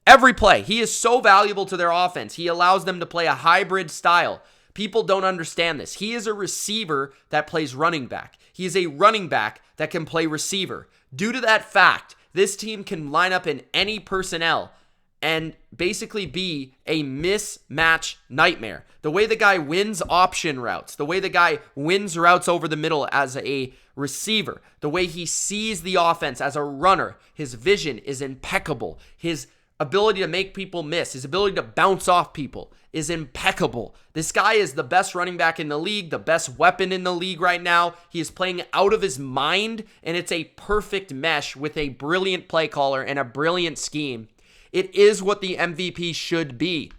Every play. He is so valuable to their offense. He allows them to play a hybrid style. People don't understand this. He is a receiver that plays running back. He is a running back that can play receiver. Due to that fact, this team can line up in any personnel and basically be a mismatch nightmare. The way the guy wins option routes, the way the guy wins routes over the middle as a receiver, the way he sees the offense as a runner, his vision is impeccable. His ability to make people miss, his ability to bounce off people is impeccable. This guy is the best running back in the league, the best weapon in the league right now. He is playing out of his mind, and it's a perfect mesh with a brilliant play caller and a brilliant scheme. It is what the MVP should be.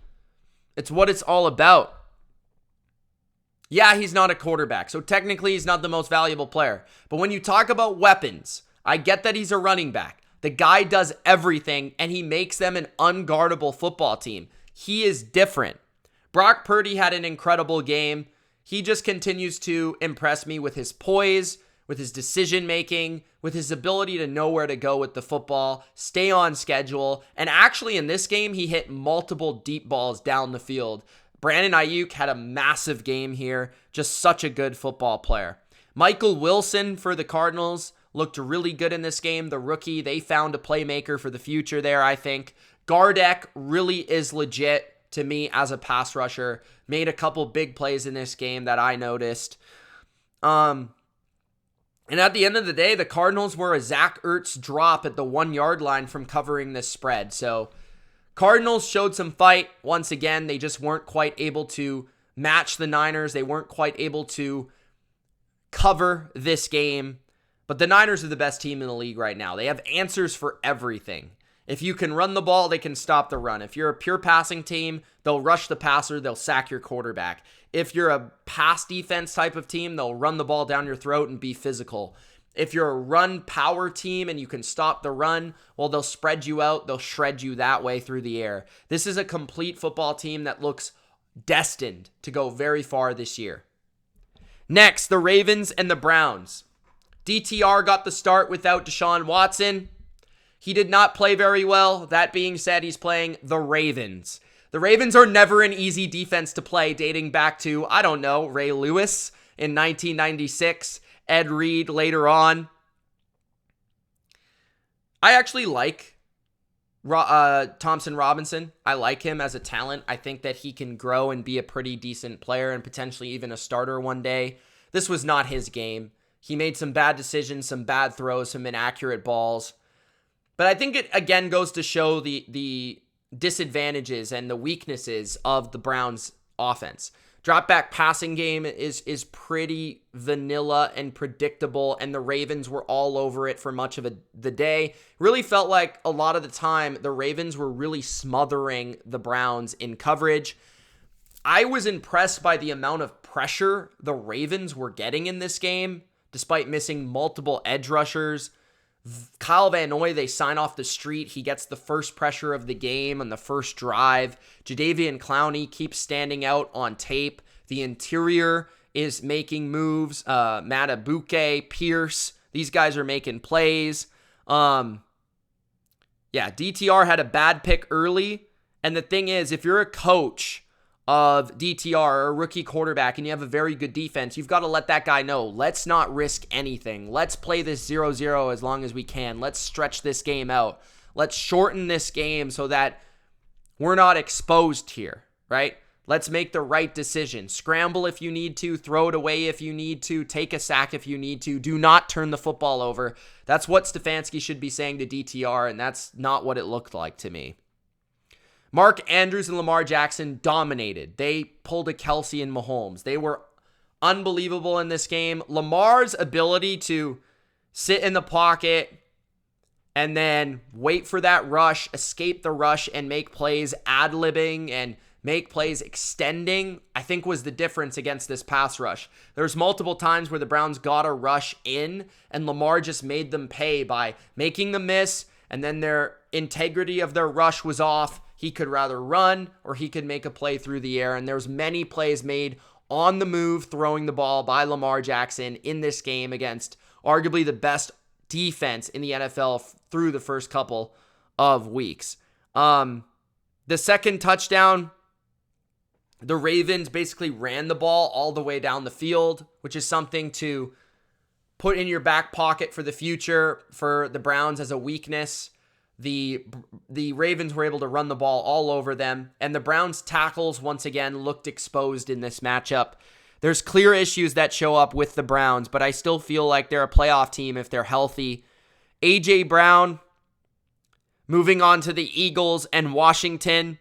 It's what it's all about. Yeah, he's not a quarterback, so technically he's not the most valuable player. But when you talk about weapons, I get that he's a running back. The guy does everything, and he makes them an unguardable football team. He is different. Brock Purdy had an incredible game. He just continues to impress me with his poise, with his decision-making, with his ability to know where to go with the football, stay on schedule, and actually in this game, he hit multiple deep balls down the field. Brandon Ayuk had a massive game here. Just such a good football player. Michael Wilson for the Cardinals looked really good in this game. The rookie, they found a playmaker for the future there, I think. Gardeck really is legit to me as a pass rusher. Made a couple big plays in this game that I noticed. And at the end of the day, the Cardinals were a Zach Ertz drop at the 1 yard line from covering this spread. So Cardinals showed some fight. Once again, they just weren't quite able to match the Niners. They weren't quite able to cover this game. But the Niners are the best team in the league right now. They have answers for everything. If you can run the ball, they can stop the run. If you're a pure passing team, they'll rush the passer, they'll sack your quarterback. If you're a pass defense type of team, they'll run the ball down your throat and be physical. If you're a run power team and you can stop the run, well, they'll spread you out. They'll shred you that way through the air. This is a complete football team that looks destined to go very far this year. Next, the Ravens and the Browns. DTR got the start without Deshaun Watson. He did not play very well. That being said, he's playing the Ravens. The Ravens are never an easy defense to play, dating back to, I don't know, Ray Lewis in 1996. Ed Reed later on. I actually like Thompson Robinson. I like him as a talent. I think that he can grow and be a pretty decent player and potentially even a starter one day. This was not his game. He made some bad decisions, some bad throws, some inaccurate balls. But I think it again goes to show the disadvantages and the weaknesses of the Browns offense. Drop back passing game is pretty vanilla and predictable, and the Ravens were all over it for much of the day. Really felt like a lot of the time the Ravens were really smothering the Browns in coverage. I was impressed by the amount of pressure the Ravens were getting in this game, despite missing multiple edge rushers. Kyle Van Noy, they sign off the street. He gets the first pressure of the game on the first drive. Jadeveon Clowney keeps standing out on tape. The interior is making moves. Matabuke, Pierce, these guys are making plays. DTR had a bad pick early. And the thing is, if you're a coach of DTR or a rookie quarterback and you have a very good defense, you've got to let that guy know, let's not risk anything. Let's play this 0-0 as long as we can. Let's stretch this game out. Let's shorten this game so that we're not exposed here, right? Let's make the right decision. Scramble if you need to, throw it away if you need to, take a sack if you need to. Do not turn the football over. That's what Stefanski should be saying to DTR, and that's not what it looked like to me. Mark Andrews and Lamar Jackson dominated. They pulled a Kelsey and Mahomes. They were unbelievable in this game. Lamar's ability to sit in the pocket and then wait for that rush, escape the rush, and make plays ad-libbing and make plays extending, I think was the difference against this pass rush. There's multiple times where the Browns got a rush in, and Lamar just made them pay by making the miss, and then their integrity of their rush was off. He could rather run or he could make a play through the air. And there's many plays made on the move, throwing the ball by Lamar Jackson in this game against arguably the best defense in the NFL through the first couple of weeks. The second touchdown, the Ravens basically ran the ball all the way down the field, which is something to put in your back pocket for the future for the Browns as a weakness. The Ravens were able to run the ball all over them, and the Browns' tackles once again looked exposed in this matchup. There's clear issues that show up with the Browns, but I still feel like they're a playoff team if they're healthy. A.J. Brown, moving on to the Eagles and Washington.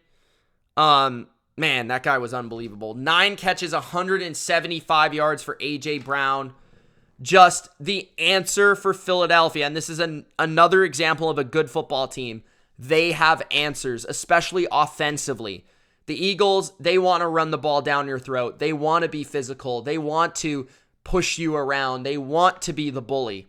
Man, that guy was unbelievable. 9 catches, 175 yards for A.J. Brown. Just the answer for Philadelphia, and this is another example of a good football team. they have answers, especially offensively. The Eagles, they want to run the ball down your throat. They want to be physical. They want to push you around. They want to be the bully.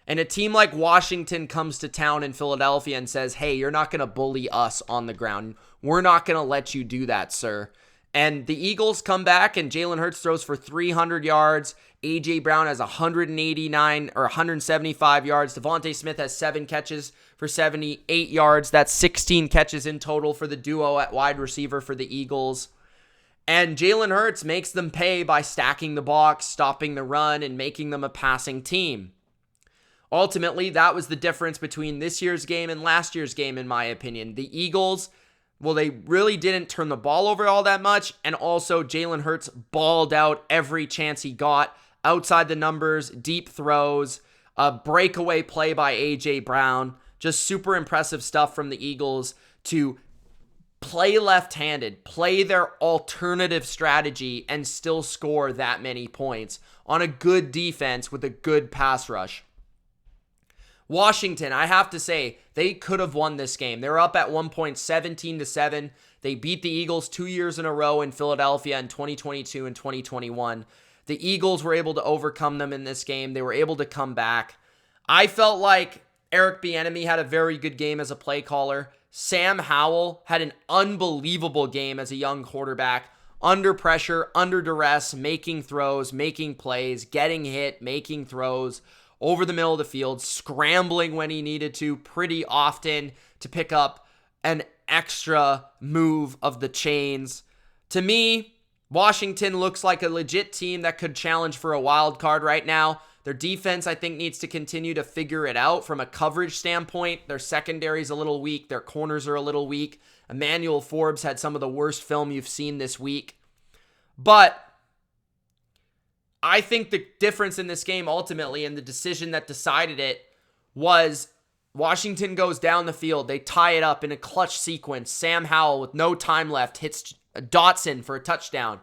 And a team like Washington comes to town in Philadelphia and says, hey, you're not going to bully us on the ground. We're not going to let you do that, sir. And the Eagles come back and Jalen Hurts throws for 300 yards. A.J. Brown has 189 or 175 yards. Devontae Smith has 7 catches for 78 yards. That's 16 catches in total for the duo at wide receiver for the Eagles. And Jalen Hurts makes them pay by stacking the box, stopping the run, and making them a passing team. Ultimately, that was the difference between this year's game and last year's game, in my opinion. The Eagles, well, they really didn't turn the ball over all that much, and also Jalen Hurts balled out every chance he got, outside the numbers, deep throws, a breakaway play by A.J. Brown, just super impressive stuff from the Eagles to play left-handed, play their alternative strategy, and still score that many points on a good defense with a good pass rush. Washington, I have to say, they could have won this game. They were up at one point 17-7. They beat the Eagles 2 years in a row in Philadelphia in 2022 and 2021. The Eagles were able to overcome them in this game. They were able to come back. I felt like Eric Bieniemy had a very good game as a play caller. Sam Howell had an unbelievable game as a young quarterback. Under pressure, under duress, making throws, making plays, getting hit, making throws over the middle of the field, scrambling when he needed to pretty often to pick up an extra move of the chains. To me, Washington looks like a legit team that could challenge for a wild card right now. Their defense, I think, needs to continue to figure it out from a coverage standpoint. Their secondary's a little weak. Their corners are a little weak. Emmanuel Forbes had some of the worst film you've seen this week. But I think the difference in this game ultimately, and the decision that decided it, was Washington goes down the field. They tie it up in a clutch sequence. Sam Howell, with no time left, hits Dotson for a touchdown.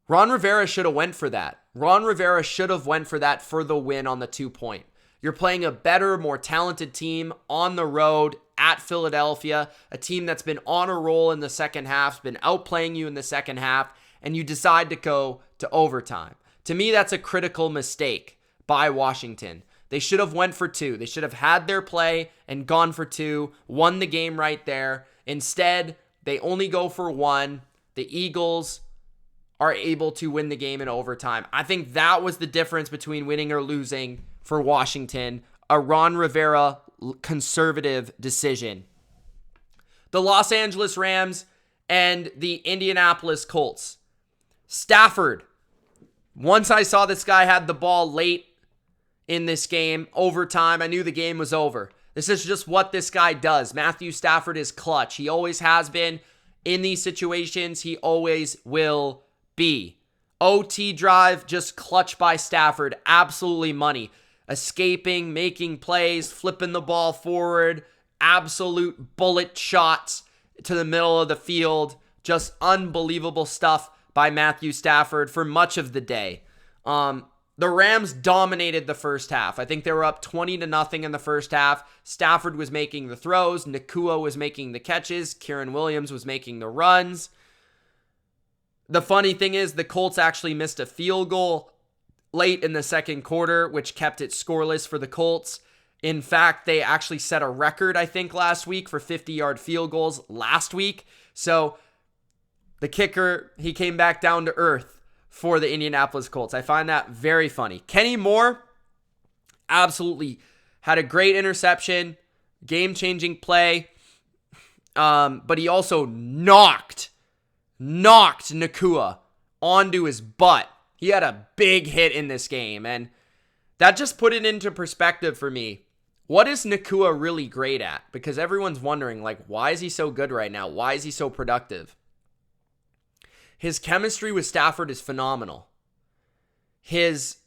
Ron Rivera should have went for that. Ron Rivera should have went for that for the win on the 2-point. You're playing a better, more talented team on the road at Philadelphia, a team that's been on a roll in the second half, been outplaying you in the second half, and you decide to go to overtime. To me, that's a critical mistake by Washington. They should have went for 2. They should have had their play and gone for 2, won the game right there. Instead, they only go for 1. The Eagles are able to win the game in overtime. I think that was the difference between winning or losing for Washington. A Ron Rivera conservative decision. The Los Angeles Rams and the Indianapolis Colts. Stafford. Once I saw this guy had the ball late in this game, overtime, I knew the game was over. This is just what this guy does. Matthew Stafford is clutch. He always has been in these situations. He always will be. OT drive, just clutch by Stafford. Absolutely money. Escaping, making plays, flipping the ball forward. Absolute bullet shots to the middle of the field. Just unbelievable stuff by Matthew Stafford for much of the day. The Rams dominated the first half. I think they were up 20-0 in the first half. Stafford was making the throws. Nakua was making the catches. Kieran Williams was making the runs. The funny thing is the Colts actually missed a field goal late in the second quarter, which kept it scoreless for the Colts. In fact, they actually set a record, I think, last week for 50-yard field goals last week. So the kicker, he came back down to earth for the Indianapolis Colts. I find that very funny. Kenny Moore absolutely had a great interception, game-changing play, but he also knocked Nakua onto his butt. He had a big hit in this game, and that just put it into perspective for me. What is Nakua really great at? Because everyone's wondering, like, why is he so good right now? Why is he so productive? His chemistry with Stafford is phenomenal. His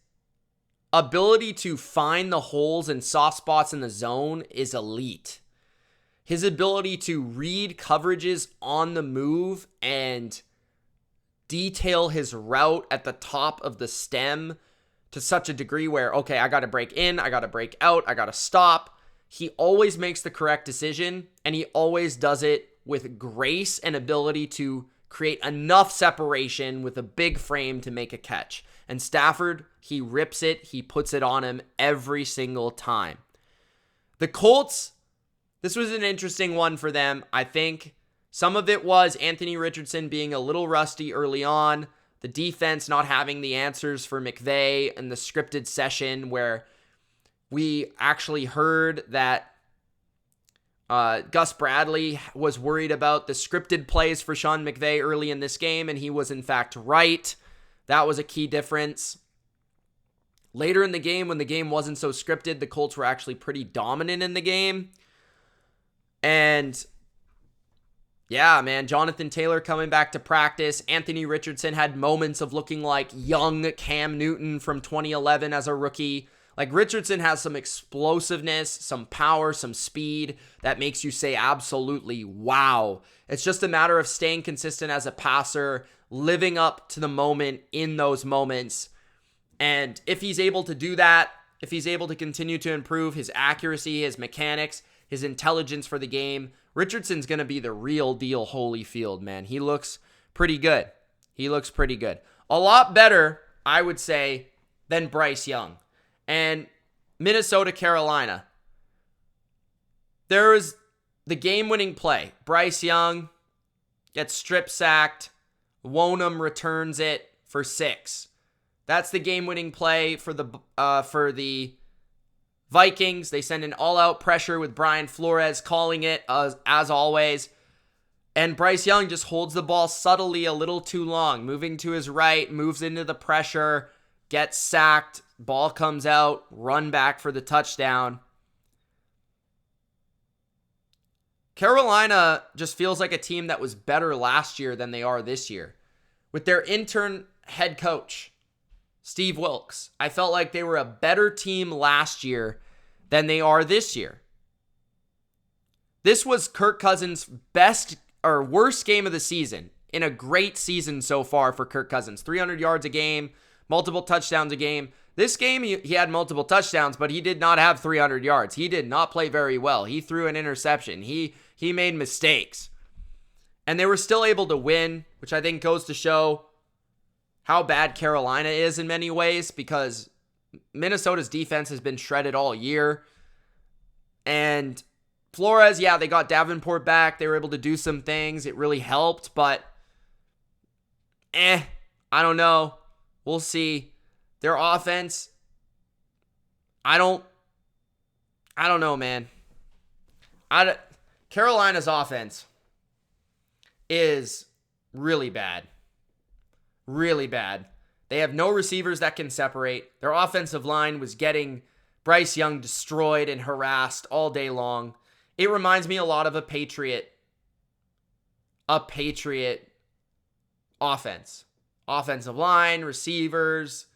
ability to find the holes and soft spots in the zone is elite. His ability to read coverages on the move and detail his route at the top of the stem to such a degree where, okay, I got to break in, I got to break out, I got to stop. he always makes the correct decision, and he always does it with grace and ability to create enough separation with a big frame to make a catch. And Stafford, he rips it, he puts it on him every single time. The Colts, this was an interesting one for them. I think some of it was Anthony Richardson being a little rusty early on, the defense not having the answers for McVay in the scripted session where we actually heard that Gus Bradley was worried about the scripted plays for Sean McVay early in this game, and he was in fact right. That was a key difference. Later in the game, when the game wasn't so scripted, the Colts were actually pretty dominant in the game. And yeah, man, Jonathan Taylor coming back to practice. Anthony Richardson had moments of looking like young Cam Newton from 2011 as a rookie. Like, Richardson has some explosiveness, some power, some speed that makes you say absolutely wow. It's just a matter of staying consistent as a passer, living up to the moment in those moments. And if he's able to do that, if he's able to continue to improve his accuracy, his mechanics, his intelligence for the game, Richardson's going to be the real deal Holyfield, man. He looks pretty good. He looks pretty good. A lot better, I would say, than Bryce Young. And Minnesota, Carolina. There was the game-winning play. Bryce Young gets strip-sacked. Wonham returns it for 6. That's the game-winning play for the Vikings. They send an all-out pressure with Brian Flores calling it as always. And Bryce Young just holds the ball subtly a little too long, moving to his right, moves into the pressure, gets sacked, ball comes out, run back for the touchdown. Carolina just feels like a team that was better last year than they are this year. With their intern head coach, Steve Wilkes, I felt like they were a better team last year than they are this year. This was Kirk Cousins' best or worst game of the season in a great season so far for Kirk Cousins. 300 yards a game, multiple touchdowns a game. This game, he had multiple touchdowns, but he did not have 300 yards. He did not play very well. He threw an interception. He made mistakes. And they were still able to win, which I think goes to show how bad Carolina is in many ways, because Minnesota's defense has been shredded all year. And Flores, yeah, they got Davenport back. They were able to do some things. It really helped, but I don't know. We'll see. Their offense, I don't know, man. Carolina's offense is really bad. Really bad. They have no receivers that can separate. Their offensive line was getting Bryce Young destroyed and harassed all day long. It reminds me a lot of a Patriot offense. Offensive line, receivers,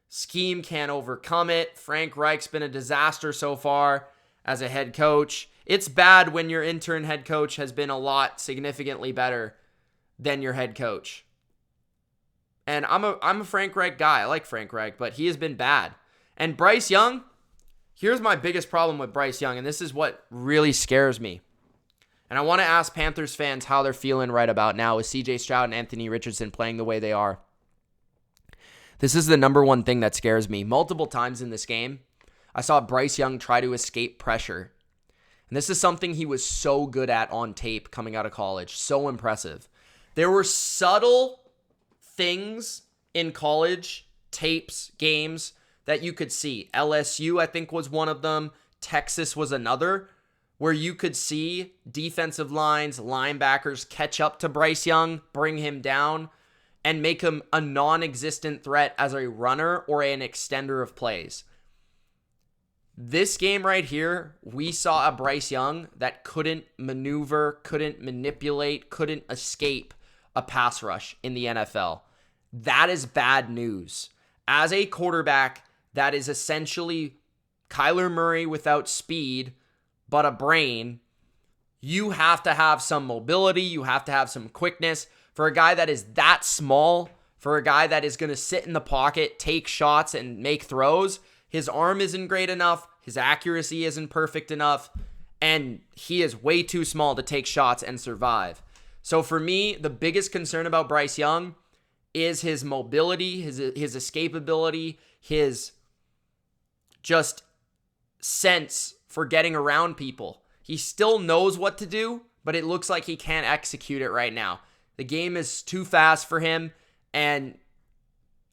scheme can't overcome it. Frank Reich's been a disaster so far as a head coach. It's bad when your intern head coach has been a lot significantly better than your head coach. And I'm a Frank Reich guy. I like Frank Reich, but he has been bad. And Bryce Young, here's my biggest problem with Bryce Young, and this is what really scares me. And I want to ask Panthers fans how they're feeling right about now with CJ Stroud and Anthony Richardson playing the way they are. This is the number one thing that scares me. Multiple times in this game, I saw Bryce Young try to escape pressure. And this is something he was so good at on tape coming out of college. So impressive. There were subtle things in college, tapes, games that you could see. LSU, I think, was one of them. Texas was another, where you could see defensive lines, linebackers catch up to Bryce Young, bring him down, and make him a non-existent threat as a runner or an extender of plays. This game right here, we saw a Bryce Young that couldn't maneuver, couldn't manipulate, couldn't escape a pass rush in the NFL. That is bad news. As a quarterback that is essentially Kyler Murray without speed, but a brain, you have to have some mobility, you have to have some quickness. For a guy that is that small, for a guy that is going to sit in the pocket, take shots, and make throws, his arm isn't great enough, His accuracy isn't perfect enough. And he is way too small to take shots and survive. So for me, the biggest concern about Bryce Young is his mobility, his escapability, his just sense for getting around people. He still knows what to do, but it looks like he can't execute it right now. The game is too fast for him, and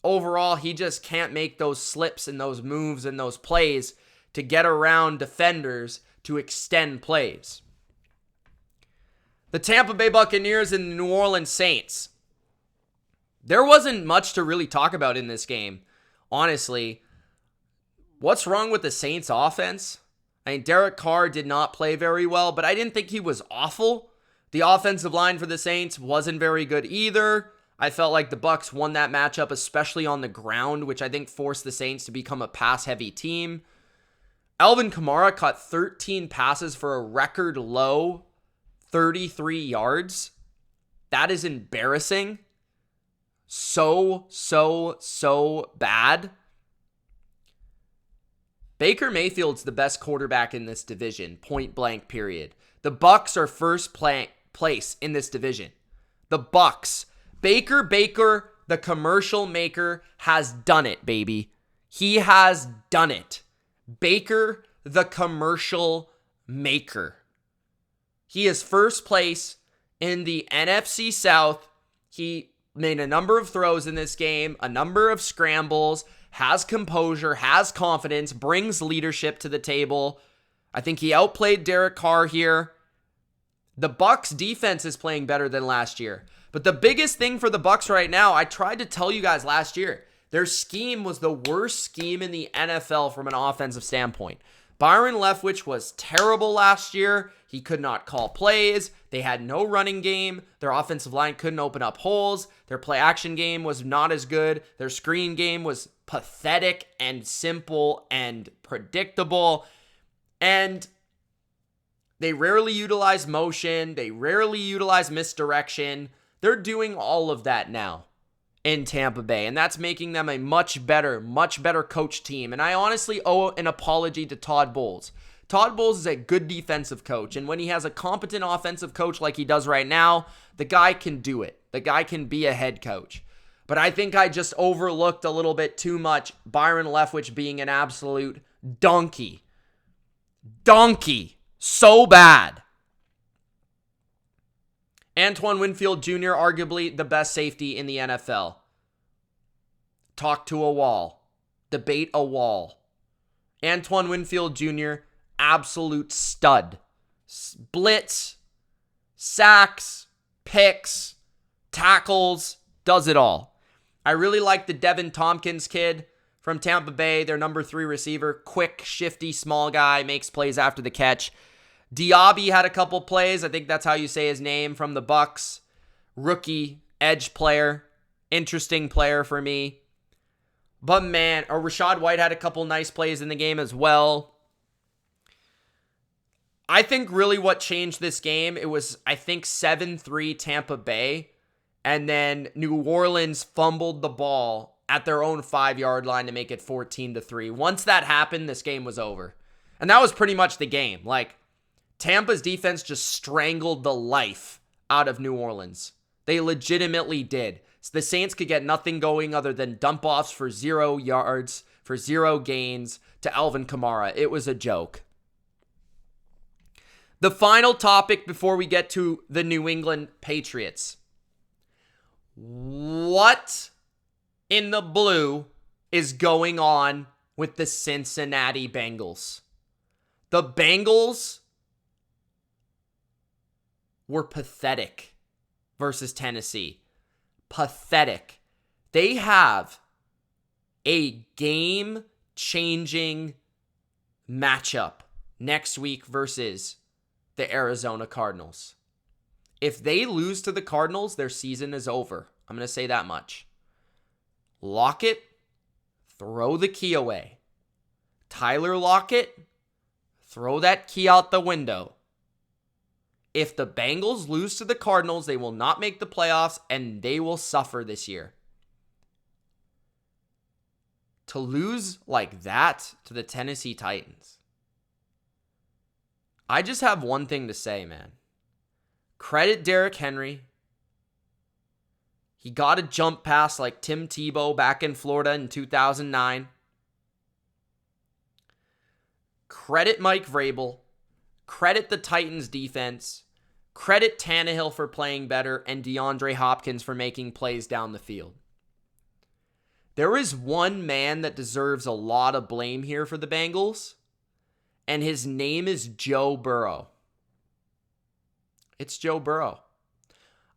overall, he just can't make those slips and those moves and those plays to get around defenders to extend plays. The Tampa Bay Buccaneers and the New Orleans Saints. There wasn't much to really talk about in this game, honestly. What's wrong with the Saints offense? I mean, Derek Carr did not play very well, but I didn't think he was awful. The offensive line for the Saints wasn't very good either. I felt like the Bucs won that matchup, especially on the ground, which I think forced the Saints to become a pass-heavy team. Alvin Kamara caught 13 passes for a record low 33 yards. That is embarrassing. So bad. Baker Mayfield's the best quarterback in this division, point blank period. The Bucs are first place in this division. The Bucs. Baker, the commercial maker, has done it, baby. He has done it. Baker, the commercial maker. He is first place in the NFC South. He made a number of throws in this game, a number of scrambles, has composure, has confidence, brings leadership to the table. I think he outplayed Derek Carr here. The Bucs defense is playing better than last year. But the biggest thing for the Bucs right now, I tried to tell you guys last year, their scheme was the worst scheme in the NFL from an offensive standpoint. Byron Leftwich was terrible last year. He could not call plays. They had no running game. Their offensive line couldn't open up holes. Their play action game was not as good. Their screen game was pathetic and simple and predictable. And they rarely utilize motion. They rarely utilize misdirection. They're doing all of that now in Tampa Bay, and that's making them a much better coach team. And I honestly owe an apology to Todd Bowles. Todd Bowles is a good defensive coach, and when he has a competent offensive coach like he does right now, the guy can do it. The guy can be a head coach. But I think I just overlooked a little bit too much Byron Leftwich being an absolute donkey. So bad. Antoine Winfield Jr., arguably the best safety in the NFL. Talk to a wall. Debate a wall. Antoine Winfield Jr., absolute stud. Blitz, sacks, picks, tackles, does it all. I really like the Devin Tompkins kid from Tampa Bay, their number 3 receiver. Quick, shifty, small guy, makes plays after the catch. Diaby had a couple plays. I think that's how you say his name, from the Bucs. Rookie, edge player. Interesting player for me. But man, Rachaad White had a couple nice plays in the game as well. I think really what changed this game, it was, I think, 7-3 Tampa Bay. And then New Orleans fumbled the ball at their own 5-yard line to make it 14-3. Once that happened, this game was over. And that was pretty much the game. Like, Tampa's defense just strangled the life out of New Orleans. They legitimately did. So the Saints could get nothing going other than dump-offs for 0 yards, for 0 gains to Alvin Kamara. It was a joke. The final topic before we get to the New England Patriots. What in the blue is going on with the Cincinnati Bengals? The Bengals were pathetic versus Tennessee. Pathetic. They have a game-changing matchup next week versus the Arizona Cardinals. If they lose to the Cardinals, their season is over. I'm going to say that much. Lockett, throw the key away. Tyler Lockett, throw that key out the window. If the Bengals lose to the Cardinals, they will not make the playoffs, and they will suffer this year. To lose like that to the Tennessee Titans, I just have one thing to say, man. Credit Derrick Henry. He got a jump pass like Tim Tebow back in Florida in 2009. Credit Mike Vrabel. Credit the Titans defense. Credit Tannehill for playing better and DeAndre Hopkins for making plays down the field. There is one man that deserves a lot of blame here for the Bengals, and his name is Joe Burrow. It's Joe Burrow.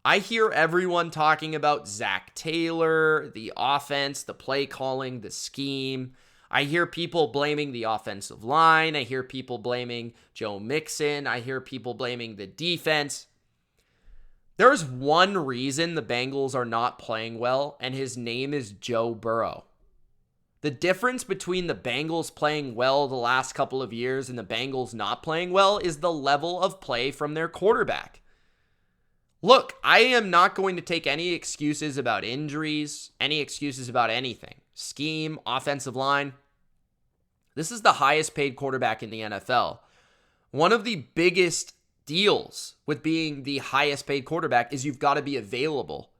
I hear everyone talking about Zach Taylor, the offense, the play calling, the scheme. I hear people blaming the offensive line. I hear people blaming Joe Mixon. I hear people blaming the defense. There's one reason the Bengals are not playing well, and his name is Joe Burrow. The difference between the Bengals playing well the last couple of years and the Bengals not playing well is the level of play from their quarterback. Look, I am not going to take any excuses about injuries, any excuses about anything. Scheme, offensive line. This is the highest paid quarterback in the NFL. One of the biggest deals with being the highest paid quarterback is you've got to be available.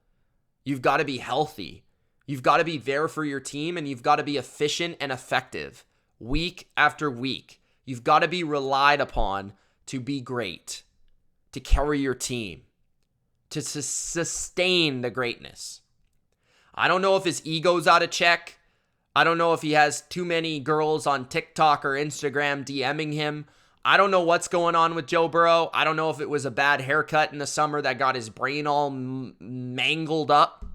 You've got to be healthy. You've got to be there for your team, and you've got to be efficient and effective week after week. You've got to be relied upon to be great, to carry your team, to sustain the greatness. I don't know if his ego's out of check. I don't know if he has too many girls on TikTok or Instagram DMing him. I don't know what's going on with Joe Burrow. I don't know if it was a bad haircut in the summer that got his brain all mangled up.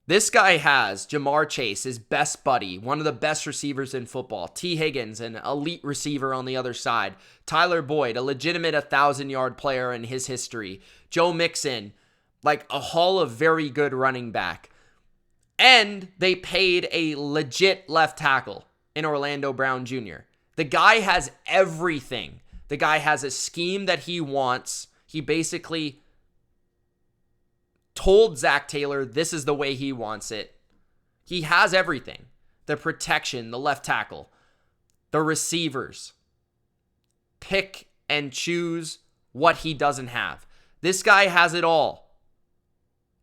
This guy has Jamar Chase, his best buddy, one of the best receivers in football. T. Higgins, an elite receiver on the other side. Tyler Boyd, a legitimate 1,000-yard player in his history. Joe Mixon, like a haul of very good running back. And they paid a legit left tackle in Orlando Brown Jr. The guy has everything. The guy has a scheme that he wants. He basically told Zach Taylor this is the way he wants it. He has everything. The protection, the left tackle, the receivers. Pick and choose what he doesn't have. This guy has it all.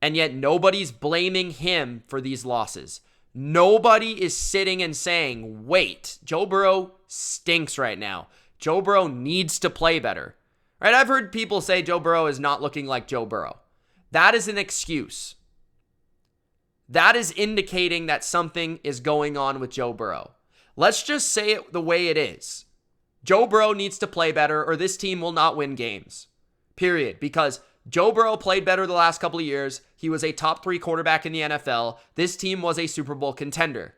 And yet nobody's blaming him for these losses. Nobody is sitting and saying, wait, Joe Burrow stinks right now. Joe Burrow needs to play better. Right? I've heard people say Joe Burrow is not looking like Joe Burrow. That is an excuse. That is indicating that something is going on with Joe Burrow. Let's just say it the way it is. Joe Burrow needs to play better or this team will not win games. Period. Because Joe Burrow played better the last couple of years. He was a top 3 quarterback in the NFL. This team was a Super Bowl contender.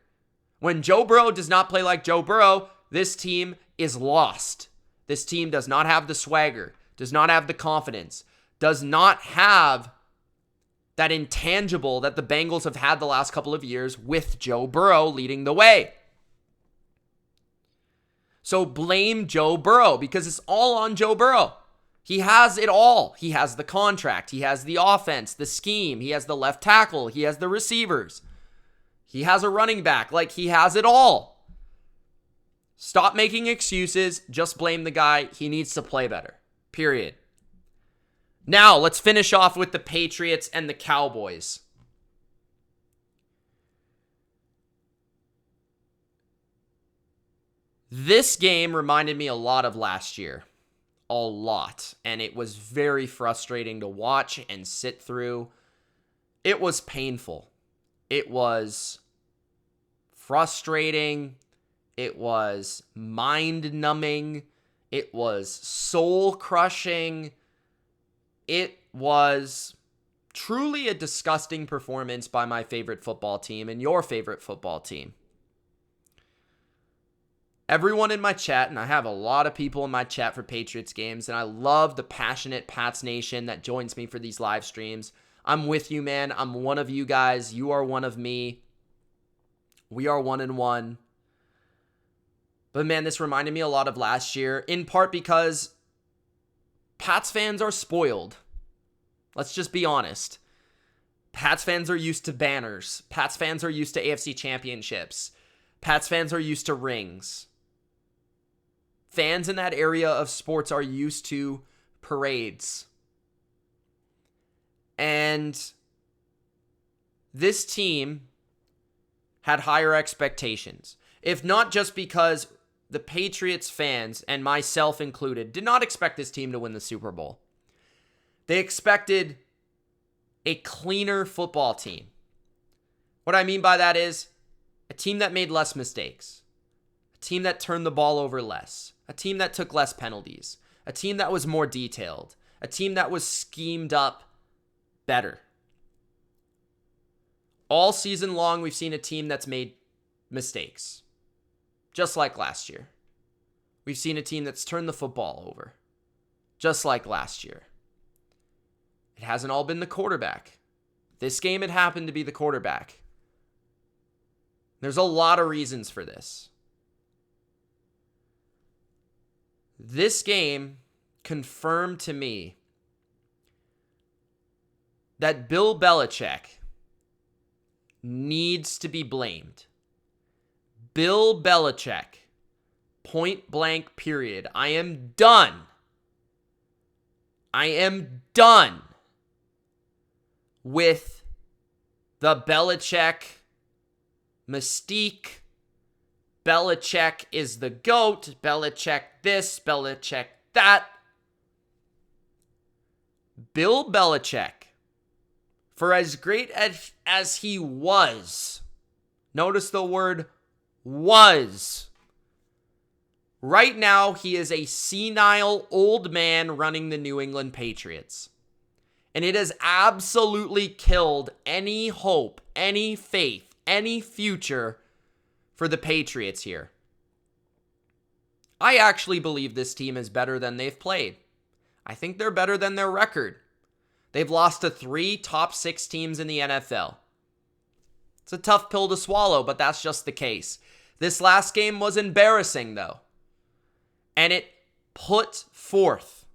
When Joe Burrow does not play like Joe Burrow, this team is lost. This team does not have the swagger, does not have the confidence, does not have that intangible that the Bengals have had the last couple of years with Joe Burrow leading the way. So blame Joe Burrow because it's all on Joe Burrow. He has it all. He has the contract. He has the offense, the scheme. He has the left tackle. He has the receivers. He has a running back. Like, he has it all. Stop making excuses. Just blame the guy. He needs to play better. Period. Now, let's finish off with the Patriots and the Cowboys. This game reminded me a lot of last year. A lot. And it was very frustrating to watch and sit through. It was painful. It was frustrating. It was mind-numbing. It was soul-crushing. It was truly a disgusting performance by my favorite football team and your favorite football team. Everyone in my chat, and I have a lot of people in my chat for Patriots games, and I love the passionate Pats Nation that joins me for these live streams. I'm with you, man. I'm one of you guys. You are one of me. We are 1-1. But man, this reminded me a lot of last year, in part because Pats fans are spoiled. Let's just be honest. Pats fans are used to banners. Pats fans are used to AFC championships. Pats fans are used to rings. Fans in that area of sports are used to parades. And this team had higher expectations. If not just because the Patriots fans, and myself included, did not expect this team to win the Super Bowl. They expected a cleaner football team. What I mean by that is a team that made less mistakes, a team that turned the ball over less, a team that took less penalties, a team that was more detailed, a team that was schemed up better. All season long, we've seen a team that's made mistakes, just like last year. We've seen a team that's turned the football over, just like last year. It hasn't all been the quarterback. This game, it happened to be the quarterback. There's a lot of reasons for this. This game confirmed to me that Bill Belichick needs to be blamed. Bill Belichick, point blank period. I am done. I am done with the Belichick mystique. Belichick is the GOAT. Belichick this, Belichick that. Bill Belichick, for as great as he was, notice the word was. Right now, he is a senile old man running the New England Patriots. And it has absolutely killed any hope, any faith, any future for the Patriots here. I actually believe this team is better than they've played. I think they're better than their record. They've lost to 3 top 6 teams in the NFL. It's a tough pill to swallow, but that's just the case. This last game was embarrassing, though. And it put forth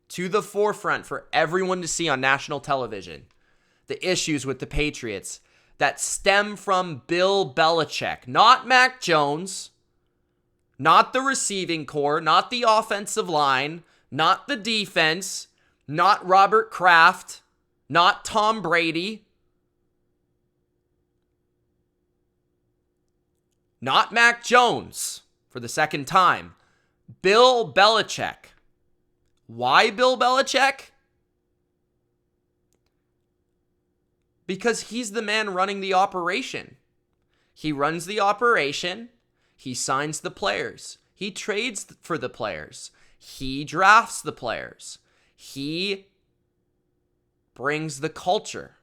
to the forefront for everyone to see on national television the issues with the Patriots that stem from Bill Belichick, not Mac Jones, not the receiving core, not the offensive line, not the defense, not Robert Kraft, not Tom Brady, not Mac Jones for the second time. Bill Belichick. Why Bill Belichick? Because he's the man running the operation. He runs the operation. He signs the players. He trades for the players. He drafts the players. He brings the culture.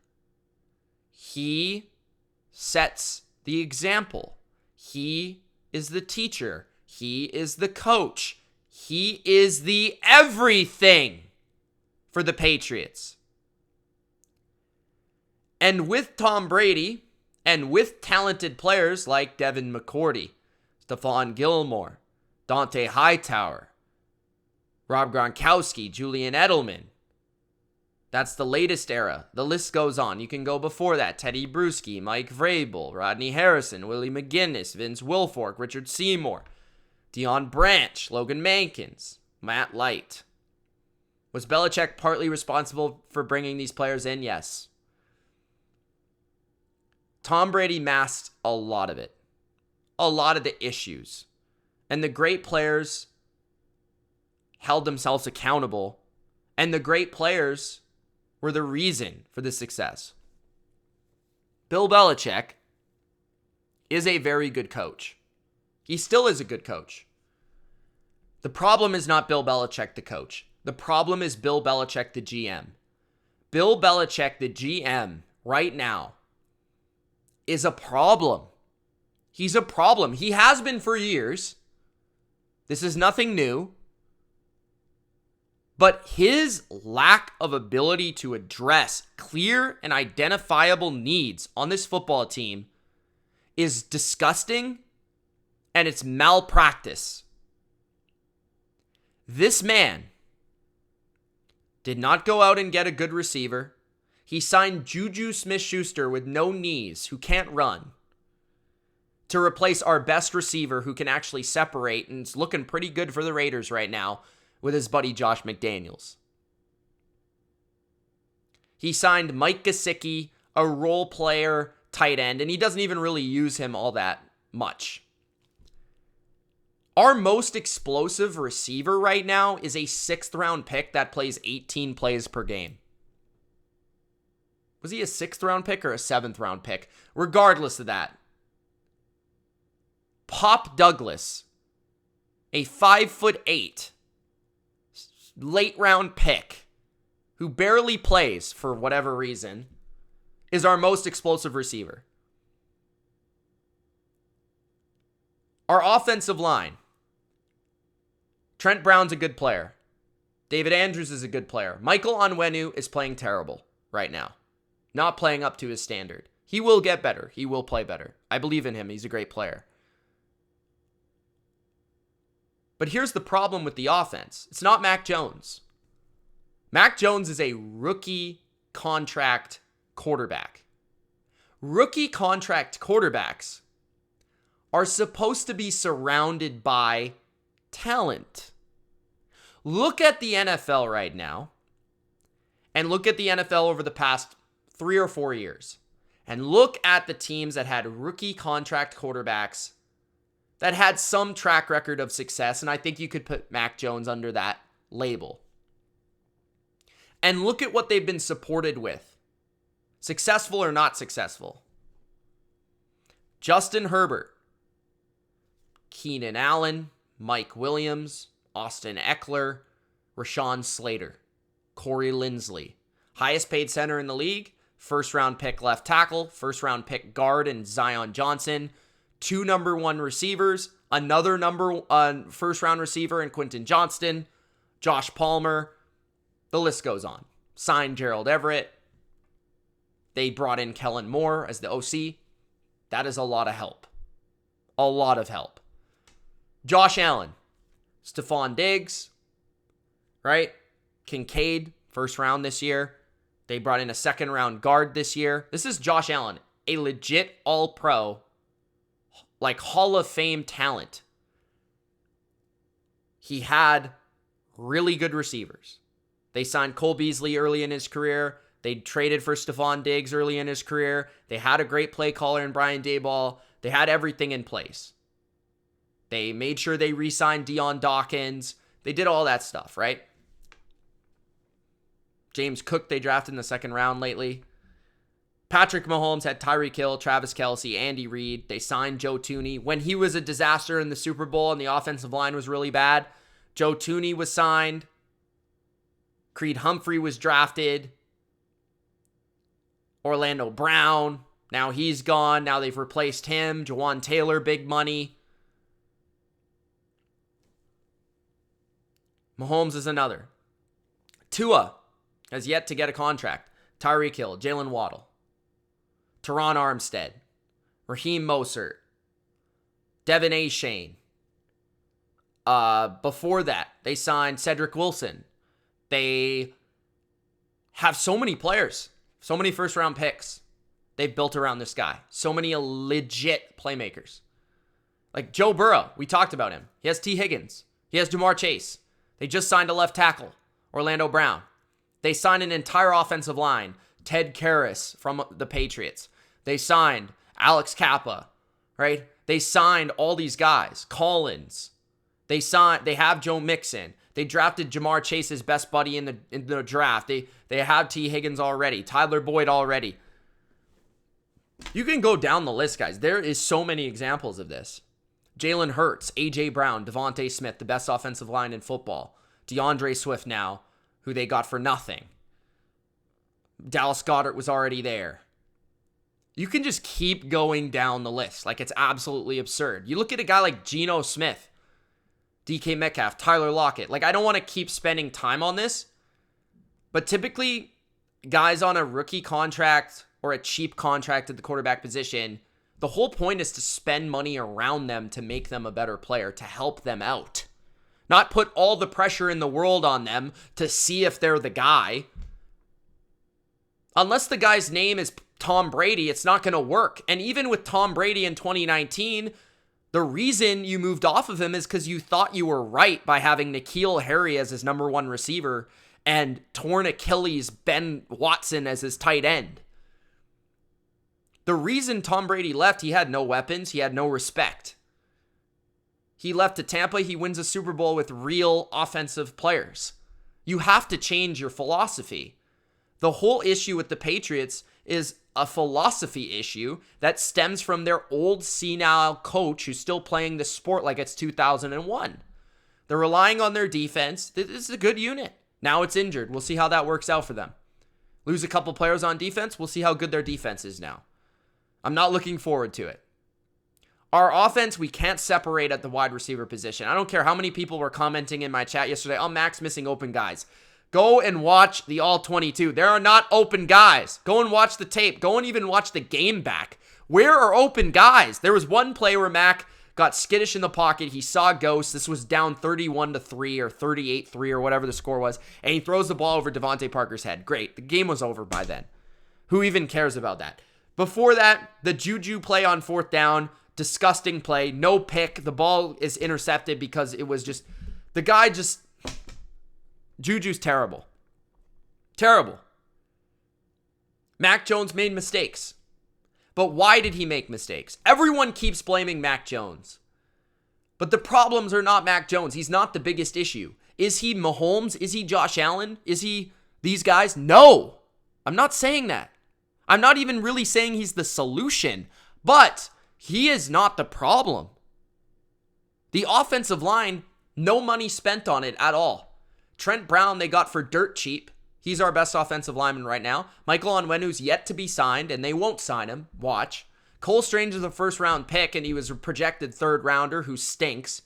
He sets the example. He is the teacher. He is the coach. He is the everything for the Patriots. And with Tom Brady, and with talented players like Devin McCourty, Stephon Gilmore, Dante Hightower, Rob Gronkowski, Julian Edelman. That's the latest era. The list goes on. You can go before that. Teddy Bruschi, Mike Vrabel, Rodney Harrison, Willie McGinnis, Vince Wilfork, Richard Seymour, Deion Branch, Logan Mankins, Matt Light. Was Belichick partly responsible for bringing these players in? Yes. Tom Brady masked a lot of it. A lot of the issues. And the great players held themselves accountable. And the great players were the reason for the success. Bill Belichick is a very good coach. He still is a good coach. The problem is not Bill Belichick, the coach. The problem is Bill Belichick, the GM. Bill Belichick, the GM, right now, is a problem. He's a problem. He has been for years. This is nothing new. But his lack of ability to address clear and identifiable needs on this football team is disgusting, and it's malpractice. This man did not go out and get a good receiver. He signed Juju Smith-Schuster with no knees, who can't run. to replace our best receiver who can actually separate and is looking pretty good for the Raiders right now with his buddy Josh McDaniels. He signed Mike Gesicki, a role player tight end, and he doesn't even really use him all that much. Our most explosive receiver right now is a 6th round pick that plays 18 plays per game. Was he a 6th round pick or a 7th round pick? Regardless of that, Pop Douglas, a 5'8", late round pick who barely plays for whatever reason, is our most explosive receiver. Our offensive line. Trent Brown's a good player. David Andrews is a good player. Michael Onwenu is playing terrible right now. Not playing up to his standard. He will get better. He will play better. I believe in him. He's a great player. But here's the problem with the offense. It's not Mac Jones. Mac Jones is a rookie contract quarterback. Rookie contract quarterbacks are supposed to be surrounded by talent. Look at the NFL right now, and look at the NFL over the past 3 or 4 years, and look at the teams that had rookie contract quarterbacks that had some track record of success, and I think you could put Mac Jones under that label. And look at what they've been supported with. Successful or not successful. Justin Herbert, Keenan Allen, Mike Williams, Austin Eckler, Rashawn Slater, Corey Linsley. Highest paid center in the league, 1st round pick left tackle, 1st round pick guard and Zion Johnson, 2 number 1 receivers, another 1st round receiver in Quentin Johnston, Josh Palmer. The list goes on. Signed Gerald Everett. They brought in Kellen Moore as the OC. That is a lot of help. A lot of help. Josh Allen, Stephon Diggs, right? Kincaid, 1st round this year. They brought in a 2nd round guard this year. This is Josh Allen, a legit all-pro, like Hall of Fame talent. He had really good receivers. They signed Cole Beasley early in his career. They traded for Stephon Diggs early in his career. They had a great play caller in Brian Daboll. They had everything in place. They made sure they re-signed Deion Dawkins. They did all that stuff, right? James Cook, they drafted in the 2nd round lately. Patrick Mahomes had Tyreek Hill, Travis Kelce, Andy Reid. They signed Joe Thuney. When he was a disaster in the Super Bowl and the offensive line was really bad, Joe Thuney was signed. Creed Humphrey was drafted. Orlando Brown, now he's gone. Now they've replaced him. Jawan Taylor, big money. Mahomes is another. Tua has yet to get a contract. Tyreek Hill, Jalen Waddle, Teron Armstead, Raheem Mostert, Devin Achane. Before that, they signed Cedric Wilson. They have so many players, so many 1st round picks they've built around this guy. So many legit playmakers. Like Joe Burrow, we talked about him. He has T. Higgins. He has Jamar Chase. They just signed a left tackle, Orlando Brown. They signed an entire offensive line, Ted Karras from the Patriots. They signed Alex Kappa, right? They signed all these guys, Collins. They have Joe Mixon. They drafted Jamar Chase's best buddy in the draft. They have T. Higgins already, Tyler Boyd already. You can go down the list, guys. There is so many examples of this. Jalen Hurts, A.J. Brown, Devontae Smith, the best offensive line in football. DeAndre Swift now, who they got for nothing. Dallas Goedert was already there. You can just keep going down the list. Like, it's absolutely absurd. You look at a guy like Geno Smith, DK Metcalf, Tyler Lockett. Like, I don't want to keep spending time on this, but typically, guys on a rookie contract or a cheap contract at the quarterback position, the whole point is to spend money around them to make them a better player, to help them out. Not put all the pressure in the world on them to see if they're the guy. Unless the guy's name is Tom Brady, it's not going to work. And even with Tom Brady in 2019, the reason you moved off of him is because you thought you were right by having N'Keal Harry as his number one receiver and torn Achilles Ben Watson as his tight end. The reason Tom Brady left, he had no weapons. He had no respect. He left to Tampa. He wins a Super Bowl with real offensive players. You have to change your philosophy. The whole issue with the Patriots is a philosophy issue that stems from their old senile coach who's still playing the sport like it's 2001. They're relying on their defense. This is a good unit. Now it's injured. We'll see how that works out for them. Lose a couple players on defense. We'll see how good their defense is now. I'm not looking forward to it. Our offense, we can't separate at the wide receiver position. I don't care how many people were commenting in my chat yesterday, oh, Mac's missing open guys. Go and watch the All-22. There are not open guys. Go and watch the tape. Go and even watch the game back. Where are open guys? There was one play where Mac got skittish in the pocket. He saw ghosts. This was down 31-3 or 38-3 or whatever the score was. And he throws the ball over Devontae Parker's head. Great. The game was over by then. Who even cares about that? Before that, the Juju play on fourth down. Disgusting play. No pick. The ball is intercepted because it was just... The guy just... Juju's terrible. Terrible. Mac Jones made mistakes. But why did he make mistakes? Everyone keeps blaming Mac Jones. But the problems are not Mac Jones. He's not the biggest issue. Is he Mahomes? Is he Josh Allen? Is he these guys? No. I'm not saying that. I'm not even really saying he's the solution. But he is not the problem. The offensive line, no money spent on it at all. Trent Brown, they got for dirt cheap. He's our best offensive lineman right now. Michael Onwenu's yet to be signed, and they won't sign him. Watch. Cole Strange is a first-round pick, and he was a projected third-rounder who stinks.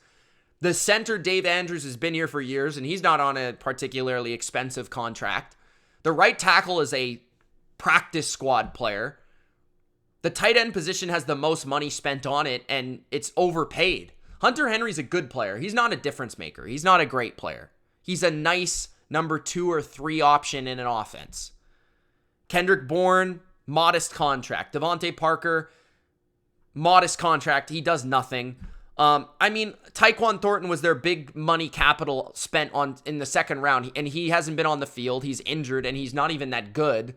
The center, Dave Andrews, has been here for years, and he's not on a particularly expensive contract. The right tackle is a practice squad player. The tight end position has the most money spent on it, and it's overpaid. Hunter Henry's a good player. He's not a difference maker. He's not a great player. He's a nice number 2 or 3 option in an offense. Kendrick Bourne, modest contract. Devontae Parker, modest contract. He does nothing. Tyquan Thornton was their big money capital spent on in the second round, and he hasn't been on the field. He's injured, and he's not even that good.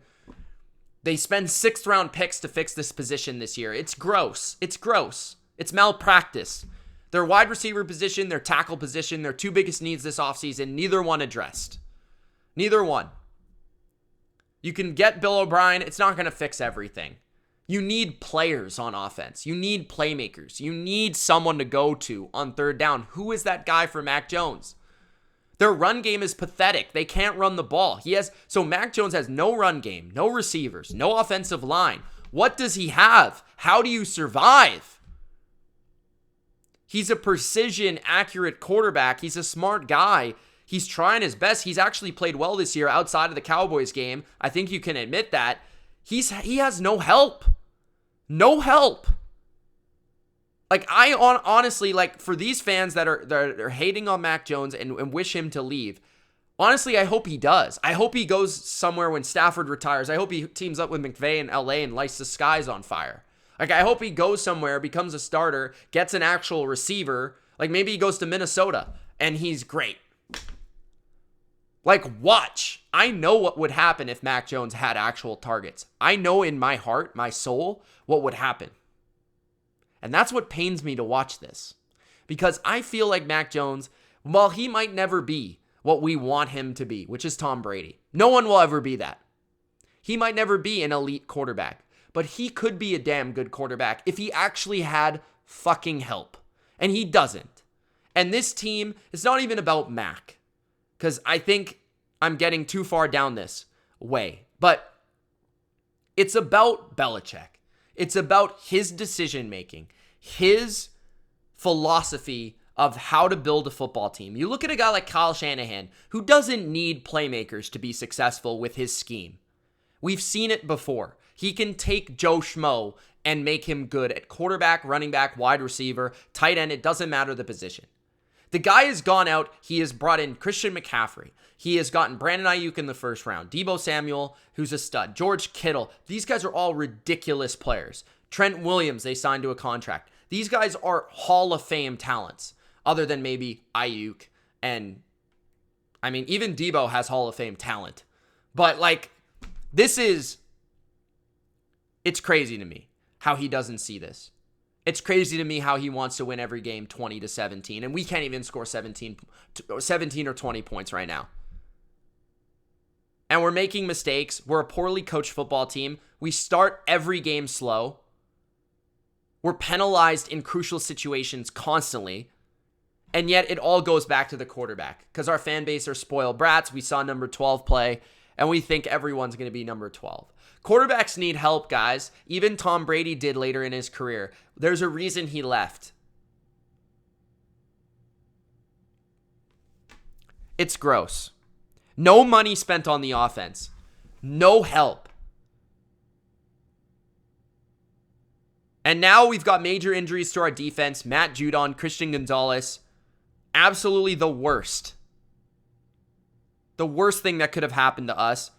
They spend 6th round picks to fix this position this year. It's gross. It's gross. It's malpractice. Their wide receiver position, their tackle position, their 2 biggest needs this offseason, neither one addressed. Neither one. You can get Bill O'Brien. It's not going to fix everything. You need players on offense. You need playmakers. You need someone to go to on third down. Who is that guy for Mac Jones? Their run game is pathetic. They can't run the ball. So Mac Jones has no run game, no receivers, no offensive line. What does he have? How do you survive? He's a precision, accurate quarterback. He's a smart guy. He's trying his best. He's actually played well this year outside of the Cowboys game. I think you can admit that. He has no help. No help. Like, honestly, for these fans that are hating on Mac Jones and wish him to leave, honestly, I hope he does. I hope he goes somewhere when Stafford retires. I hope he teams up with McVay in LA and lights the skies on fire. Like, I hope he goes somewhere, becomes a starter, gets an actual receiver. Like, maybe he goes to Minnesota, and he's great. Like, watch. I know what would happen if Mac Jones had actual targets. I know in my heart, my soul, what would happen. And that's what pains me to watch this. Because I feel like Mac Jones, while he might never be what we want him to be, which is Tom Brady. No one will ever be that. He might never be an elite quarterback. But he could be a damn good quarterback if he actually had fucking help. And he doesn't. And this team, it's not even about Mac. Because I think I'm getting too far down this way. But it's about Belichick. It's about his decision making. His philosophy of how to build a football team. You look at a guy like Kyle Shanahan, who doesn't need playmakers to be successful with his scheme. We've seen it before. He can take Joe Schmo and make him good at quarterback, running back, wide receiver, tight end. It doesn't matter the position. The guy has gone out. He has brought in Christian McCaffrey. He has gotten Brandon Ayuk in the first round. Deebo Samuel, who's a stud. George Kittle. These guys are all ridiculous players. Trent Williams, they signed to a contract. These guys are Hall of Fame talents, other than maybe Ayuk. And, I mean, even Deebo has Hall of Fame talent. But, like, it's crazy to me how he doesn't see this. It's crazy to me how he wants to win every game 20-17, and we can't even score 17 or 20 points right now. And we're making mistakes. We're a poorly coached football team. We start every game slow. We're penalized in crucial situations constantly. And yet it all goes back to the quarterback because our fan base are spoiled brats. We saw number 12 play, and we think everyone's going to be number 12. Quarterbacks need help, guys. Even Tom Brady did later in his career. There's a reason he left. It's gross. No money spent on the offense. No help. And now we've got major injuries to our defense. Matt Judon, Christian Gonzalez. Absolutely the worst. The worst thing that could have happened to us.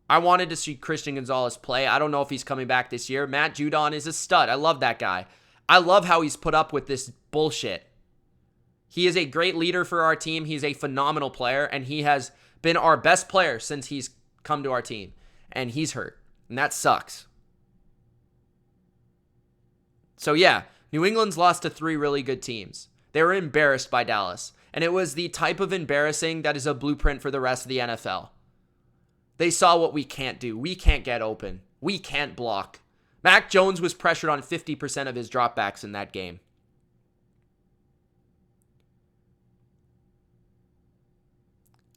I wanted to see Christian Gonzalez play. I don't know if he's coming back this year. Matt Judon is a stud. I love that guy. I love how he's put up with this bullshit. He is a great leader for our team. He's a phenomenal player, and he has been our best player since he's come to our team. And he's hurt, and that sucks. So yeah, New England's lost to 3 really good teams. They were embarrassed by Dallas, and it was the type of embarrassing that is a blueprint for the rest of the NFL. They saw what we can't do. We can't get open. We can't block. Mac Jones was pressured on 50% of his dropbacks in that game.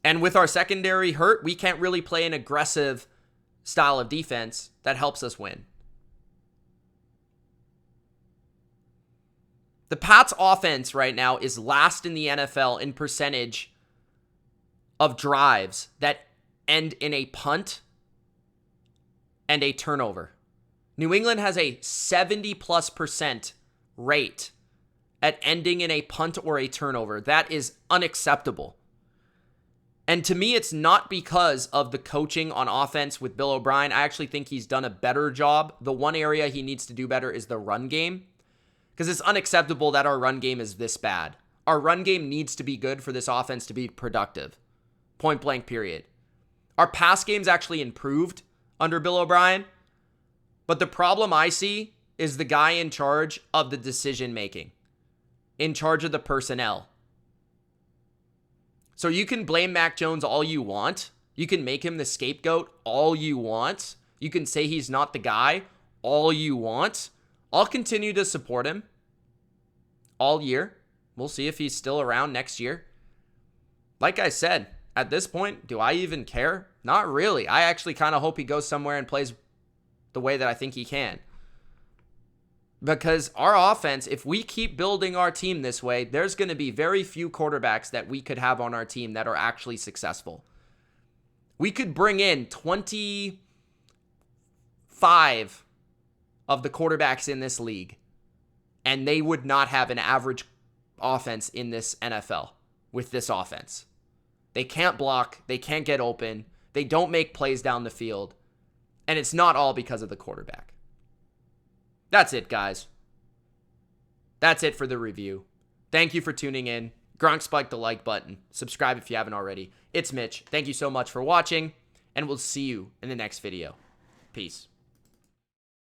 And with our secondary hurt, we can't really play an aggressive style of defense that helps us win. The Pats offense right now is last in the NFL in percentage of drives that end in a punt and a turnover. New England has a 70+% rate at ending in a punt or a turnover. That is unacceptable. And to me, it's not because of the coaching on offense with Bill O'Brien. I actually think he's done a better job. The one area he needs to do better is the run game, because it's unacceptable that our run game is this bad. Our run game needs to be good for this offense to be productive. Point blank, period. Our pass game's actually improved under Bill O'Brien, but the problem I see is the guy in charge of the decision making, in charge of the personnel. So you can blame Mac Jones all you want. You can make him the scapegoat all you want. You can say he's not the guy all you want. I'll continue to support him all year. We'll see if he's still around next year. Like I said, at this point, do I even care? Not really. I actually kind of hope he goes somewhere and plays the way that I think he can. Because our offense, if we keep building our team this way, there's going to be very few quarterbacks that we could have on our team that are actually successful. We could bring in 25 of the quarterbacks in this league, and they would not have an average offense in this NFL with this offense. They can't block. They can't get open. They don't make plays down the field. And it's not all because of the quarterback. That's it, guys. That's it for the review. Thank you for tuning in. Gronk spiked the like button. Subscribe if you haven't already. It's Mitch. Thank you so much for watching, and we'll see you in the next video. Peace.